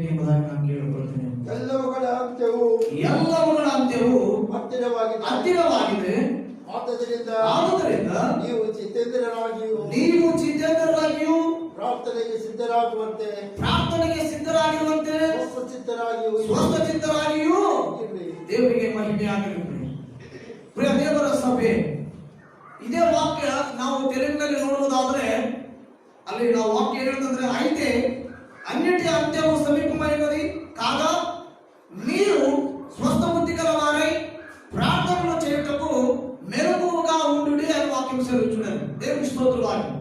ಎಂಬುದಾಗಿ ನಾನು ಕೇಳಿಕೊಳ್ತೇನೆ. ಎಲ್ಲವುಗಳ ಅಂತ್ಯವು ಹತ್ತಿರವಾಗಿದೆ. ಆದುದರಿಂದ ನೀವು ಚಿತ್ತೇಂದ್ರರಾಗಿಯೂ ಪ್ರಾರ್ಥನೆಗೆ ಸಿದ್ಧರಾಗಿರುವಂತೆ ಸ್ವಸ್ಥಚಿತ್ತರಾಗಿಯೂ ದೇವರಿಗೆ ಮಹಿಮೆಯಾಗಲಿ. ಪ್ರಿಯ ದೇವರ ಸಭೆ, ಇದೇ ವಾಕ್ಯ ನಾವು ತೆಲುಗಿನಲ್ಲಿ ನೋಡುವುದಾದ್ರೆ ಅಲ್ಲಿ ನಾವು ವಾಕ್ಯ ಹೇಳ್ತಂದ್ರೆ అయితే అన్నిటి అంత్యము సమీపమైనది కాగా మీరు స్వస్థ బుద్ధి గలవారై ప్రార్థనలు చేయుటకు మెలకువగా ఉండుడి అని వాక్యం సెలవుచున్నది. దేవుని స్తోత్రవాక్యం.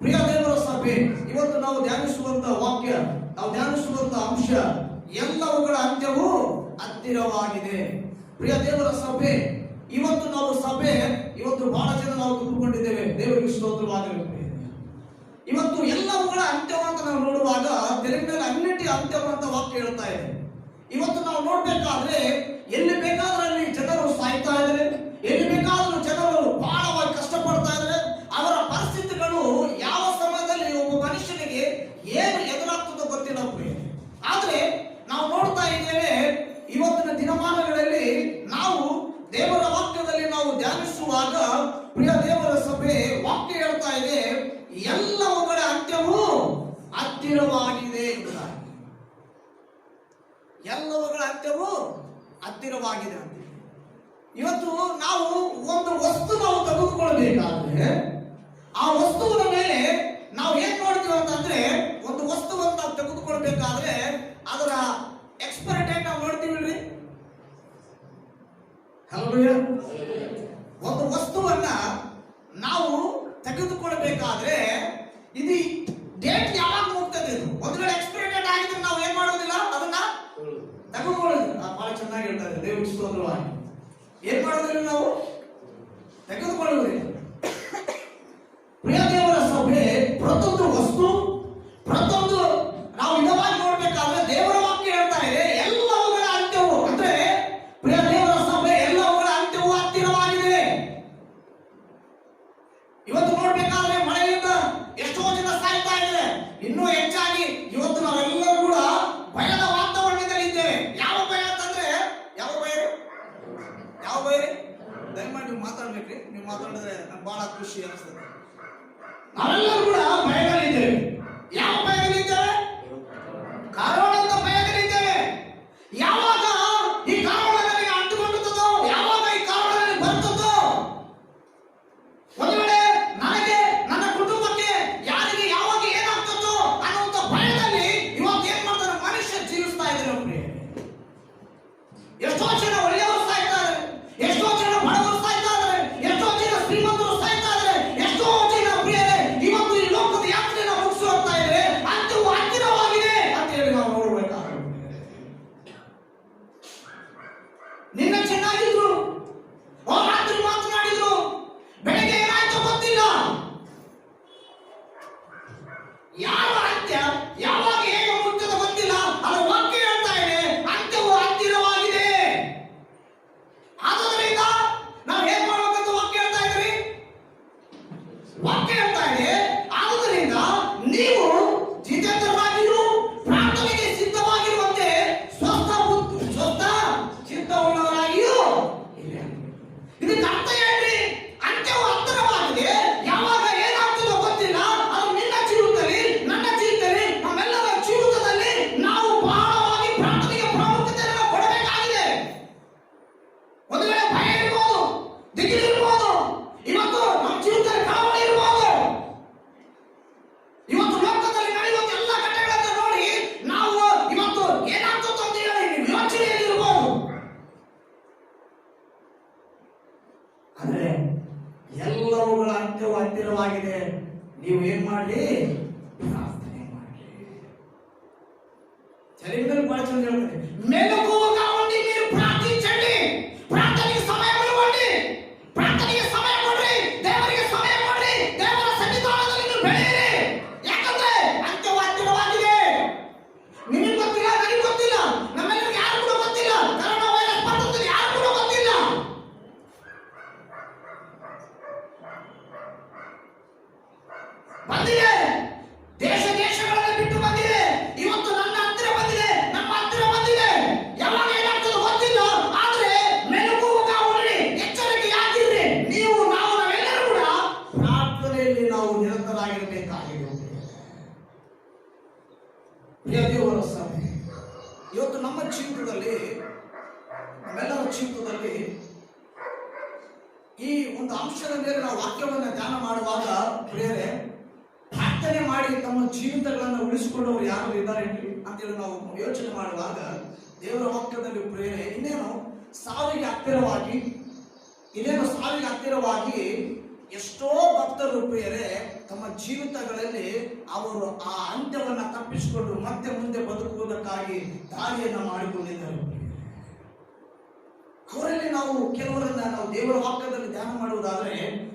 ಪ್ರಿಯ ದೇವರ ಸಭೆ, ಇವತ್ತು ನಾವು ಧ್ಯಾನಿಸುವಂತ ವಾಕ್ಯ, ನಾವು ಧ್ಯಾನಿಸುವಂತ ಅಂಶ, ಎಲ್ಲವುಗಳ ಅಂತ್ಯವು ಹತ್ತಿರವಾಗಿದೆ. ಪ್ರಿಯ ದೇವರ ಸಭೆ, ಇವತ್ತು ನಾವು ಸಭೆ ಇವತ್ತು ಬಹಳ ಜನ ನಾವು ತುಂಬಿಕೊಂಡಿದ್ದೇವೆ. ದೇವರಿಗೆ ಸ್ತೋತ್ರವಾಗಿರಲಿ. ಇವತ್ತು ಎಲ್ಲವುಗಳ ಅಂತ್ಯವಂತ ನಾವು ನೋಡುವಾಗ ತೆಲುಗಿನಲ್ಲಿ ಅನ್ನಿಟಿ ಅಂತ್ಯವಂತ ವಾಕ್ಯ ಹೇಳ್ತಾ ಇದೆ. ಇವತ್ತು ನಾವು ನೋಡ್ಬೇಕಾದ್ರೆ ಎಲ್ಲಿ ಬೇಕಾದ್ರೂ ಅಲ್ಲಿ ಜನರು ಸಾಯ್ತಾ ಇದ್ದಾರೆ, ಎಲ್ಲಿ ಬೇಕಾದ್ರೂ ಜನರು ಬಹಳವಾಗಿ ಕಷ್ಟಪಡ್ತಾ ಇದ್ದಾರೆ. ಅವರ ಪರಿಸ್ಥಿತಿಗಳು ಯಾವ ಸಮಯದಲ್ಲಿ ಒಬ್ಬ ಮನುಷ್ಯನಿಗೆ ಏನು ಎದುರಾಗ್ತದೋ ಗೊತ್ತಿಲ್ಲ. ಆದ್ರೆ ನಾವು ನೋಡ್ತಾ ಇದ್ದೇವೆ ಇವತ್ತಿನ ದಿನಮಾನಗಳಲ್ಲಿ ನಾವು ದೇವರ ವಾಕ್ಯದಲ್ಲಿ ನಾವು ಧ್ಯಾನಿಸುವಾಗ, ಪ್ರಿಯ ದೇವರ ಸಭೆ, ವಾಕ್ಯ ಹೇಳ್ತಾ ಇದೆ ಎಲ್ಲವುಗಳ ಅಂತ್ಯವು ಹತ್ತಿರವಾಗಿದೆ ಎಂಬುದಾಗಿ. ಎಲ್ಲವುಗಳ ಅಂತ್ಯವು ಹತ್ತಿರವಾಗಿದೆ ಅಂತ. ಇವತ್ತು ನಾವು ಒಂದು ವಸ್ತು ನಾವು ತೆಗೆದುಕೊಳ್ಬೇಕಾದ್ರೆ ಆ ವಸ್ತುವಿನ ಮೇಲೆ ನಾವು ಏನ್ ನೋಡ್ತೀವಿ ಅಂತಂದ್ರೆ, ಒಂದು ವಸ್ತುವನ್ನು ನಾವು ತೆಗೆದುಕೊಳ್ಬೇಕಾದ್ರೆ ಅದರ ಎಕ್ಸ್ಪೈರಿ ಡೇಟ್ ನಾವು ನೋಡ್ತೀವಿ. ಹಲ್ಲೆಲೂಯಾ. ಒಂದು ವಸ್ತುವನ್ನ ನಾವು ತೆಗೆದುಕೊಳ್ಬೇಕಾದ್ರೆ ಇದು ಡೇಟ್ ಯಾವಾಗ ಮುಗ್ತದೆ, ಇದು ಒಂದು ವೇಳೆ ಎಕ್ಸ್ಪೈರಿ ಡೇಟ್ ಆಗಿದ್ರೆ ನಾವು ಏನ್ ಮಾಡೋದಿಲ್ಲ, ಅದನ್ನ ತೆಗೆದುಕೊಳ್ಳೋದಿಲ್ಲ. ಬಹಳ ಚೆನ್ನಾಗಿ ಹೇಳ್ತಾರೆ. ದೇವರ ಸ್ತೋತ್ರವಾಗಿ. ಏನ್ ಮಾಡೋದಿಲ್ಲ, ನಾವು ತೆಗೆದುಕೊಳ್ಳುವುದಿಲ್ಲ. ಪ್ರಿಯ ದೇವರ ಸಭೆ, ಪ್ರತಿಯೊಂದು ವಸ್ತು, ಪ್ರತಿಯೊಂದು ನಾವು ನಿಜವಾಗಿ ನೋಡ್ಬೇಕಾದ್ರೆ ದೇವರ ವಾಕ್ಯ ಹೇಳ್ತಾ ಇದೆ ಎಲ್ಲವುಗಳ ಅಂತ್ಯವು, ಅಂದ್ರೆ ಪ್ರಿಯ ದೇವರ ಸಭೆ, ಎಲ್ಲವುಗಳ ಅಂತ್ಯವು ಹತ್ತಿರವಾಗಿದೆ. ಇವತ್ತು ನೋಡ್ಬೇಕಾದ್ರೆ ಮಳೆಯಿಂದ ಎಷ್ಟೋ ಜನ ಸಾಯ್ತಾ ಇದ್ದಾರೆ. ಇನ್ನೂ ಹೆಚ್ಚಾಗಿ ಇವತ್ತು ನಾವೆಲ್ಲರೂ ಕೂಡ ಭಯದ ವಾತಾವರಣದಲ್ಲಿ ಇದ್ದೇವೆ. ಯಾವ ಭಯ ಅಂತಂದ್ರೆ, ಯಾವ ಭಯ ದಯಮಾಡಿ ನೀವು ಮಾತಾಡ್ಬೇಕ್ರಿ. ನೀವು ಮಾತಾಡಿದ್ರೆ ನಮ್ಗೆ ಬಹಳ ಖುಷಿ ಅನಿಸ್ತದೆ. ನಾವೆಲ್ಲರೂ ಕೂಡ ಭಯದಲ್ಲಿದ್ದೇವೆ. ಯಾವ ಭಯದಲ್ಲಿದ್ದೇವೆ? ಕರೋನಾದ ಭಯದಲ್ಲಿದ್ದೇವೆ. ಯಾವಾಗ ಈ ಕರೋನಾ ನನಗೆ ಅಂಟಿಕೊಳ್ಳುತ್ತದೋ, ಯಾವಾಗ ಈ ಕರೋನಾ ನನಗೆ ಬರ್ತದೋ, ಒಂದು ವೇಳೆ ನನಗೆ, ನನ್ನ ಕುಟುಂಬಕ್ಕೆ, ಯಾರಿಗೆ ಯಾವಾಗ ಏನಾಗ್ತದೋ ಅನ್ನುವಂಥ ಭಯದಲ್ಲಿ ಇವತ್ತು ಏನ್ ಮಾಡ್ತಾರೆ ಮನುಷ್ಯ ಜೀವಿಸ್ತಾ ಇದ್ದಾರೆ. ಎಷ್ಟೋ ಜನ ಒಳ್ಳೆಯವರು ಸಾಯ್ತಾ ಇದ್ದಾರೆ, ಎಷ್ಟೋ ಜನ ಬಡವರು ಸಾಯ್ತಾ ಇದ್ದಾರೆ, ಎಷ್ಟೋ ಜನ ಶ್ರೀಮಂತರು ಸಾಯ್ತಾ ಇದ್ದಾರೆ, ಎಷ್ಟೋ ಜನ ಪ್ರಿಯರೇ ಇವತ್ತು ಈ ಲೋಕದ ಯಾತ್ರೆಯನ್ನು ಮುಗಿಸಿ ಹೋಗ್ತಾ ಇದ್ದಾರೆ. ಅಂತ್ಯವು ಹತ್ತಿರವಾಗಿದೆ ಅಂತ ಹೇಳಿ ನಾವು ನೋಡಬೇಕಾಗುತ್ತೆ. ನಿನ್ನ ಚೆನ್ನಾಗಿದ್ರು, ರಾತ್ರಿ ಮಾತನಾಡಿದ್ರು, ಬೆಳಗ್ಗೆ ಏನಾಯ್ತೋ ಗೊತ್ತಿಲ್ಲ. ಯಾವ ಅಂತ್ಯ ಯಾವಾಗ ಹೇಗೆ ಮುಗ್ತದೋ ಗೊತ್ತಿಲ್ಲ. ಅದು ವಾಕ್ಯ ಹೇಳ್ತಾ ಇದೆ ಅಂತ್ಯವು ಹತ್ತಿರವಾಗಿದೆ. ಆದ್ದರಿಂದ ನಾವು ಏನ್ ಮಾಡಬೇಕಂತ ವಾಕ್ಯ ಹೇಳ್ತಾ ಇದ್ರಿ. ವಾಕ್ಯ ಹೇಳ್ತಾ ಇದೆ, ಆದುದರಿಂದ ನೀವು ಜಿತೇಂದ್ರರಾಗಿರು, ಪ್ರಾರ್ಥನೆಗೆ ಸಿದ್ಧವಾಗಿರುವಂತೆ ಸ್ವಸ್ಥ ಚಿತ್ತವುಳ್ಳವರಾಗಿಯೂ ಇರಿ. ಇದಕ್ಕೆ ಅರ್ಥ ಹೇಳ್ರಿ. ಅಂತ್ಯವು ಹತ್ತಿರವಾಗಿದೆ. ಯಾವಾಗ ಏನಾಗ್ತದೋ ಗೊತ್ತಿಲ್ಲ. ಅದು ನಿನ್ನ ಜೀವಿತದಲ್ಲಿ, ನನ್ನ ಜೀವಿತದಲ್ಲಿ, ನಮ್ಮೆಲ್ಲರ ಜೀವಿತದಲ್ಲಿ ನಾವು ಬಹಳವಾಗಿ ಪ್ರಾರ್ಥನೆಗೆ ಪ್ರಾಮುಖ್ಯತೆಯನ್ನು ಕೊಡಬೇಕಾಗಿದೆ. ಒಂದು ವೇಳೆ ಭಯ ಇರ್ಬೋದು, ದಿಗಿಲು ಇರ್ಬೋದು, ಇವತ್ತು ನಮ್ಮ ಜೀವಿತದಲ್ಲಿ ಕಳವಳ ಇರ್ಬೋದು, ಇವತ್ತು ಲೋಕದಲ್ಲಿ ನಡೆಯುವಂತ ಎಲ್ಲ ಘಟನೆಗಳನ್ನ ನೋಡಿ ನಾವು ಇವತ್ತು ಏನಾಗ್ತದೆ ಅಂತ ಹೇಳಿ ಯೋಚನೆಯಲ್ಲಿ ಇರ್ಬೋದು. ಆದ್ರೆ ಎಲ್ಲವುಗಳ ಅಂತ್ಯವು ಹತ್ತಿರವಾಗಿದೆ. ನೀವು ಏನ್ ಮಾಡಿ? ಪ್ರಾರ್ಥನೆ ಮಾಡಿ. ತೆಲುಗಿನಲ್ಲಿ ಬಹಳ ಚಂದ ಹೇಳ್ತಾರೆ, మెలకువగా ఉండి మీరు ప్రార్థించండి. ప్రార్థనకి సమయం ఇవ్వండి. ಪ್ರಾರ್ಥನೆಗೆ ಸಮಯ ಕೊಡ್ರಿ. ದೇವರಿಗೆ ಸಮಯ ಕೊಡ್ರಿ. ದೇವರ ಸನ್ನಿಧಾನದಲ್ಲಿ ನೀವು ಬೆಳೆಯಿರಿ. ಯಾಕಂದ್ರೆ ಅಂತ್ಯವು ಹತ್ತಿರವಾಗಿದೆ. ನಿಮಗೆ ಗೊತ್ತಿಲ್ಲ, ನನಗೆ ಗೊತ್ತಿಲ್ಲ, ನಮ್ಮೆಲ್ಲರಿಗೆ ಯಾರು ಕೂಡ ಗೊತ್ತಿಲ್ಲ. ಕರೋನಾ ವೈರಸ್ ಬರ್ತದೆ ಯಾರು ಕೂಡ ಗೊತ್ತಿಲ್ಲ. ಬಂದಿದೆ, ದೇಶಗಳಲ್ಲಿ ಬಿಟ್ಟು ಬಂದಿದೆ. ಇವತ್ತು ನನ್ನ ಹತ್ತಿರ ಬಂದಿದೆ. ದೇವರ ಸಭೆ, ಇವತ್ತು ನಮ್ಮ ಜೀವಿತದಲ್ಲಿ, ನಮ್ಮೆಲ್ಲರ ಜೀವಿತದಲ್ಲಿ ಈ ಒಂದು ಅಂಶದ ಮೇಲೆ ನಾವು ವಾಕ್ಯವನ್ನು ಧ್ಯಾನ ಮಾಡುವಾಗ ಪ್ರಿಯರೇ, ಪ್ರಾರ್ಥನೆ ಮಾಡಿ ತಮ್ಮ ಜೀವಿತಗಳನ್ನು ಉಳಿಸಿಕೊಳ್ಳುವವರು ಯಾರು ಇದ್ದಾರೆ ಅಂತೇಳಿ ನಾವು ಯೋಚನೆ ಮಾಡುವಾಗ ದೇವರ ವಾಕ್ಯದಲ್ಲಿ ಪ್ರಿಯರೇ, ಇನ್ನೇನು ಸಾವಿಗೆ ಹತ್ತಿರವಾಗಿ ಎಷ್ಟೋ ಭಕ್ತರು ಪ್ರಿಯರೇ ತಮ್ಮ ಜೀವಿತಗಳಲ್ಲಿ ಅವರು ಆ ಅಂತ್ಯವನ್ನ ತಪ್ಪಿಸಿಕೊಂಡು ಮತ್ತೆ ಮುಂದೆ ಬದುಕುವುದಕ್ಕಾಗಿ ದಾರಿಯನ್ನ ಮಾಡಿಕೊಂಡಿದ್ದಾರೆ. ಅವರಲ್ಲಿ ನಾವು ಕೆಲವರನ್ನ ನಾವು ದೇವರ ವಾಕ್ಯದಲ್ಲಿ ಧ್ಯಾನ ಮಾಡುವುದಾದ್ರೆ,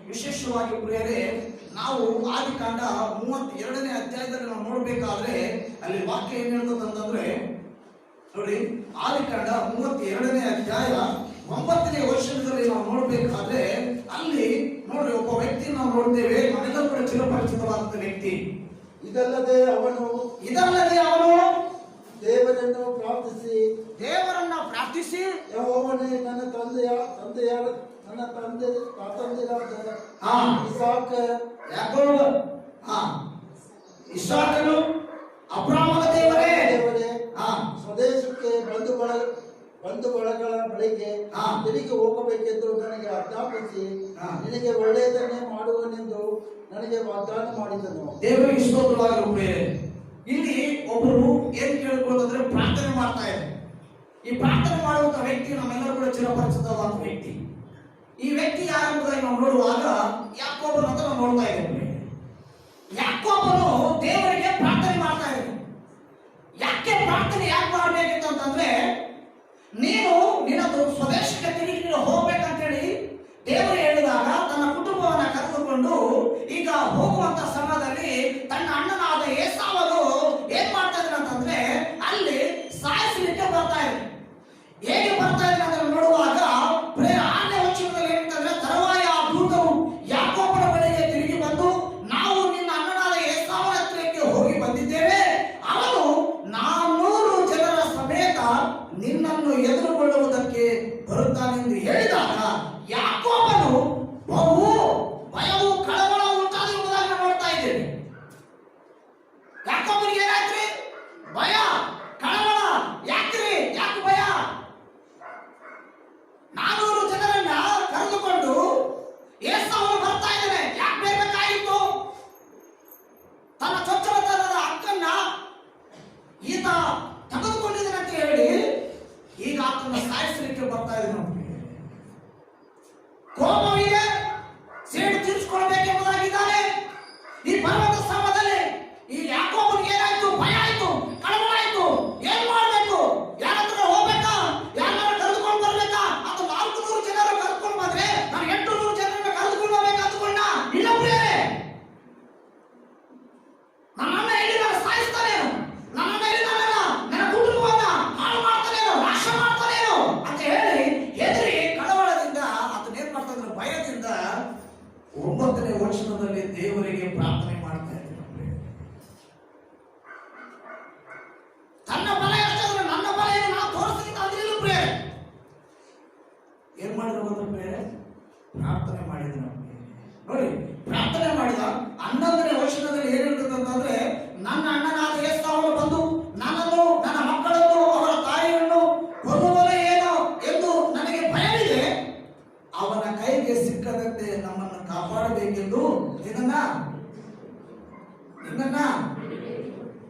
ವಿಶೇಷವಾಗಿ ಪ್ರಿಯರೇ, ನಾವು ಆದಿಕಾಂಡ 32ನೇ ಅಧ್ಯಾಯದಲ್ಲಿ ನಾವು ನೋಡ್ಬೇಕಾದ್ರೆ ಅಲ್ಲಿ ವಾಕ್ಯ ಏನ್ ಹೇಳ್ತದಂತಂದ್ರೆ ನೋಡಿ, ಆದಿಕಾಂಡ 32ನೇ ಅಧ್ಯಾಯ 9ನೇ ವರ್ಷದಲ್ಲಿ ನಾವು ನೋಡ್ಬೇಕಾದ್ರೆ ಅಲ್ಲಿ ನೋಡ್ರಿ ಒಬ್ಬ ವ್ಯಕ್ತಿ ನಾವು ನೋಡ್ತೇವೆ, ನಮ್ಮೆಲ್ಲರೂ ಕೂಡ ಚಿರಪರಿಚಿತವಾದಂತ ವ್ಯಕ್ತಿ. ಇದಲ್ಲದೆ ಅವನು ದೇವರನ್ನು ಪ್ರಾರ್ಥಿಸಿ ಯೆಹೋವನೇ, ನನ್ನ ತಾತಂದಿರಾದ ಇಸಾಕನು ಅಬ್ರಹಾಮನ ದೇವರೇ, ಸ್ವದೇಶಕ್ಕೆ ಬಂಧು ಬಳಗಳ ಬಳಿಗೆ ತಿರುಗಿ ಹೋಗಬೇಕೆಂದು ನನಗೆ ಆಜ್ಞಾಪಿಸಿ ನಿನಗೆ ಒಳ್ಳೆಯದನ್ನೇ ಮಾಡುವನೆಂದು ನನಗೆ ವಾಗ್ದಾನ ಮಾಡಿದನು. ದೇವರಿಗೆ ಸ್ತೋತ್ರವಾಗಲಿ. ಇಲ್ಲಿ ಒಬ್ಬರು ಏನ್ ಕೇಳ್ಕೊಳ್ಳೋದಂದ್ರೆ ಪ್ರಾರ್ಥನೆ ಮಾಡ್ತಾ ಇದ್ದಾರೆ. ಈ ಪ್ರಾರ್ಥನೆ ಮಾಡುವಂತ ವ್ಯಕ್ತಿ ನಮ್ಮೆಲ್ಲರೂ ಕೂಡ ಚಿರಪರಿಚಿತವಾದ ವ್ಯಕ್ತಿ. ಈ ವ್ಯಕ್ತಿ ಯಾರೆಂಬುದಾಗಿ ನಾವು ನೋಡುವಾಗ ಯಾಕೋಬನ ಅಂತ ನಾವು ನೋಡ್ತಾ ಇದ್ದೇವೆ. ಯಾಕೋಬನು ದೇವರಿಗೆ ಪ್ರಾರ್ಥನೆ ಮಾಡ್ತಾ ಇದ್ದಾನೆ. ಯಾಕೆ ಮಾಡ್ಬೇಕಿತ್ತು ಅಂತಂದ್ರೆ, ನೀನು ನಿನ್ನ ಸ್ವದೇಶಕ್ಕೆ ತಿರುಗಿ ನೀನು ಹೋಗ್ಬೇಕಂತೇಳಿ ದೇವರು ಹೇಳಿದಾಗ ತನ್ನ ಕುಟುಂಬವನ್ನ ಕರೆದುಕೊಂಡು ಈಗ ಹೋಗುವಂತ ಸಮಯದಲ್ಲಿ ತನ್ನ ಅಣ್ಣನಾದ ಏಸಾವನು ಏನ್ ಮಾಡ್ತಾ ಇದ್ದಾನೆ ಅಂತಂದ್ರೆ ಅಲ್ಲಿ ಸಾಯಿಸಲಿಕ್ಕೆ ಬರ್ತಾ ಇದೆ. ಹೇಗೆ ಬರ್ತಾ ಇದೆ ಅಂತ ನೋಡುವಾಗ 6ನೇ ವಚನದಲ್ಲಿ ಏನಂತಂದ್ರೆ, ತರುವಾಯ ಆ ದೂತರು ಯಾಕೋಬನ ಬಳಿಗೆ ತಿರುಗಿ ಬಂದು, ನಾವು ನಿನ್ನ ಅಣ್ಣನಾದ ಏಸಾವನ ಹತ್ತಿರಕ್ಕೆ ಹೋಗಿ ಬಂದಿದ್ದೇವೆ, ಅವನು 400 ಜನರ ಸಮೇತ ನಿನ್ನನ್ನು ಎದುರುಗೊಳ್ಳುವುದಕ್ಕೆ ಬರುತ್ತಾನೆಂದು ಹೇಳಿದಾಗ ಯಾಕೋಬನು ಭಯವು ಕಳವಳ ಉಂಟಾದಿರುವುದನ್ನು ನೋಡ್ತಾ ಇದ್ದೇವೆ. ಯಾಕೋಬನಿಗೆ ಏನಾಯ್ತ್ರಿ? ಭಯ, ಕಳವಳ. ಯಾಕ್ರಿ? ಯಾಕೆ ಭಯ? 400 ಜನರನ್ನ ಕರೆದುಕೊಂಡು ಏಸಾವನು ಬರ್ತಾ ಇದ್ದಾನೆ. ಯಾಕೆ ಬೇಕಾಗಿತ್ತು? ತನ್ನ ಚೊಚ್ಚಲತನದ ಅಕ್ಕನ್ನ ಈತ ತೆಗೆದುಕೊಂಡಿದ್ದಾನೆ ಅಂತ ಹೇಳಿ ಈಗ ಆತನ ಸಾಯಿಸಲಿಕ್ಕೆ ಬರ್ತಾ ಇದ್ದಾನೆ. ಕೋಪವಿದೆ, ಸೇಡು ತೀರಿಸಿಕೊಳ್ಬೇಕೆಂಬುದಾಗಿದ್ದಾನೆ. ಈ ಪರ್ವತ ಸಮಯದಲ್ಲಿ ಈ ಯಾಕೋಬನಿಗೆ ಏನಾಯ್ತು? ಭಯ ಆಯ್ತು, ಕಳವಳ ಆಯ್ತು. ಏನ್ ಮಾಡ್ಬೇಕು? ಯಾರತ್ರ ಹೋಗ್ಬೇಕಾ? ಯಾರನ್ನ ಕರೆದುಕೊಂಡು ಬರ್ಬೇಕಾ? ಅದು 400 ಜನರು ಕರೆದುಕೊಂಡು ಬಂದ್ರೆ ನಾನು 800 ಜನರನ್ನ ಕರೆದುಕೊಂಡು ಹೋಗ್ಬೇಕು ಅಂದ್ಕೊಂಡ. ಇಲ್ಲ ಪ್ರಿಯರೇ, ನನ್ನನ್ನ ಹೇಳಿ ನಾನು ಸಾಯಿಸ್ತಾನೇನು, ನನ್ನನ್ನ ಹೇಳಿ ನನ್ನ ಕುಟುಂಬವನ್ನ ಹಾಳು ಮಾಡ್ತಾನೇನು, ನಾಶ ಮಾಡ್ತಾನೇನು ಅಂತ ಹೇಳಿ ಹೆದರಿ ಕಳವಳದಿಂದ ಆತನೇನ್ ಮಾಡ್ತಾನೆ? ಭಯದಿಂದ 9ನೇ ವಚನದಲ್ಲಿ ದೇವರಿಗೆ ಪ್ರಾರ್ಥನೆ ಮಾಡ್ತಾ ಇದ್ದಾನೆ. ತನ್ನ ಬಲ ಎಷ್ಟಾದ್ರೆ ನನ್ನ ಬಲ ಏನು ನಾವು ತೋರಿಸ್ಲಿಕ್ಕೆ ಅಂದ್ರಿಲ್ಲ ಪ್ರಿಯರೇ. ಏನ್ ಮಾಡಿದ್ರು ಪ್ರಿಯರೇ? ಪ್ರಾರ್ಥನೆ ಮಾಡಿದ್ರು. ನೋಡಿ, ಪ್ರಾರ್ಥನೆ ಮಾಡಿದ 11ನೇ ವಚನದಲ್ಲಿ ಏನ್ ಹೇಳ್ತದೆ ಅಂತಂದ್ರೆ, ನನ್ನ ಅಣ್ಣನಾದ ಏಸಾವನು ಬಂದು ನನ್ನನ್ನು, ನನ್ನ ಮಕ್ಕಳನ್ನು, ಅವರ ತಾಯಿಯನ್ನು ಕೊಲ್ಲುವನೇ ಏನೋ ಎಂದು ನನಗೆ ಭಯವಿದೆ. ಅವನ ಕೈಗೆ ಸಿಕ್ಕದಂತೆ ನಮ್ಮನ್ನು ಕಾಪಾಡಬೇಕೆಂದು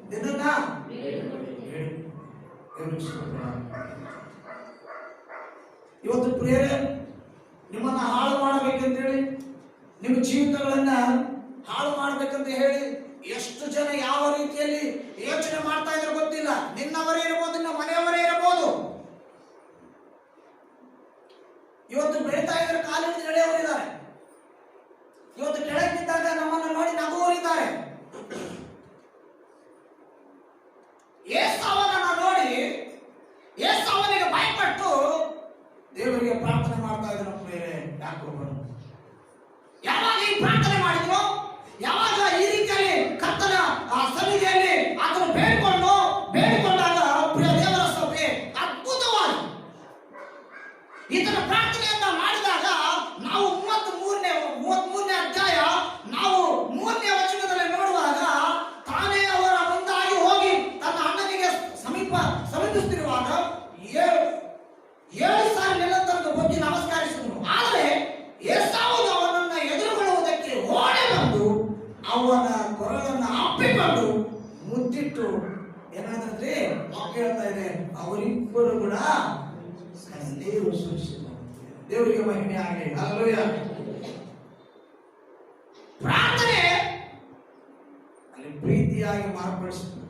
ನಿನ್ನ ಇವತ್ತು ಪ್ರಿಯರೇ, ನಿಮ್ಮನ್ನ ಹಾಳು ಮಾಡಬೇಕಂತೇಳಿ, ನಿಮ್ಮ ಜೀವಿತಗಳನ್ನ ಹಾಳು ಮಾಡ್ಬೇಕಂತ ಹೇಳಿ ಎಷ್ಟು ಜನ ಯಾವ ರೀತಿಯಲ್ಲಿ ಯೋಚನೆ ಮಾಡ್ತಾ ಇದ್ರೆ ಗೊತ್ತಿಲ್ಲ. ನಿನ್ನವರೇ ಇರಬಹುದು, ನಿನ್ನ ಮನೆಯವರೇ ಇರಬಹುದು. ಇವತ್ತು ಬೆಳೀತಾ ಇದ್ರೆ ಕಾಲಿನ ಎಳೆಯವರಿದ್ದಾರೆ. ಇವತ್ತು ಕೆಳಗೆ ಬಿದ್ದಾಗ ನಮ್ಮನ್ನು ನೋಡಿ ನಗುವವರಿದ್ದಾರೆ. ಏಸಾವನನ್ನ ನೋಡಿ ಏಸಾವನಿಗೆ ಭಯಪಟ್ಟು ದೇವರಿಗೆ ಪ್ರಾರ್ಥನೆ ಮಾಡ್ತಾ ಇದ್ರು ಪ್ರಿಯರೇ ಯಾಕೋಬನು. ಯಾವಾಗ ಈ ಪ್ರಾರ್ಥನೆ ಮಾಡಿದ್ರು, ಯಾವಾಗ ಈ ರೀತಿಯಲ್ಲಿ ಕರ್ತನ ಸನ್ನಿಧಿಯಲ್ಲಿ ಆತನು ಬೇಡಿಕೊಂಡಾಗ ಪ್ರಿಯ ದೇವರ ಸಭೆ ಅದ್ಭುತವಾಗಿ ಈತನ ಪ್ರಾರ್ಥನೆಯನ್ನ ಮಾಡಿದಾಗ ನಾವು 33ನೇ ಅಧ್ಯಾಯ ನಾವು 3ನೇ ವಚನದಲ್ಲಿ ನೋಡುವಾಗ ತಾನೇ ಅವರ ಮುಂದಾಗಿ ಹೋಗಿ ತನ್ನ ಅಣ್ಣನಿಗೆ ವಾಕ್ಯ ಹೇಳ್ತಾ ಇದೆ, ಅವರಿಬ್ಬರು ಕೂಡ ಕಣ್ಣೀರು ಸುರಿಸಿದರು. ದೇವರಿಗೆ ಮಹಿಮೆ ಆಗಲಿ. ಹಲ್ಲೆಲೂಯಾ. ಪ್ರಾರ್ಥನೆ ಅಲ್ಲಿ ಪ್ರೀತಿಯಾಗಿ ಮಾರ್ಪಡಿಸುತ್ತದೆ.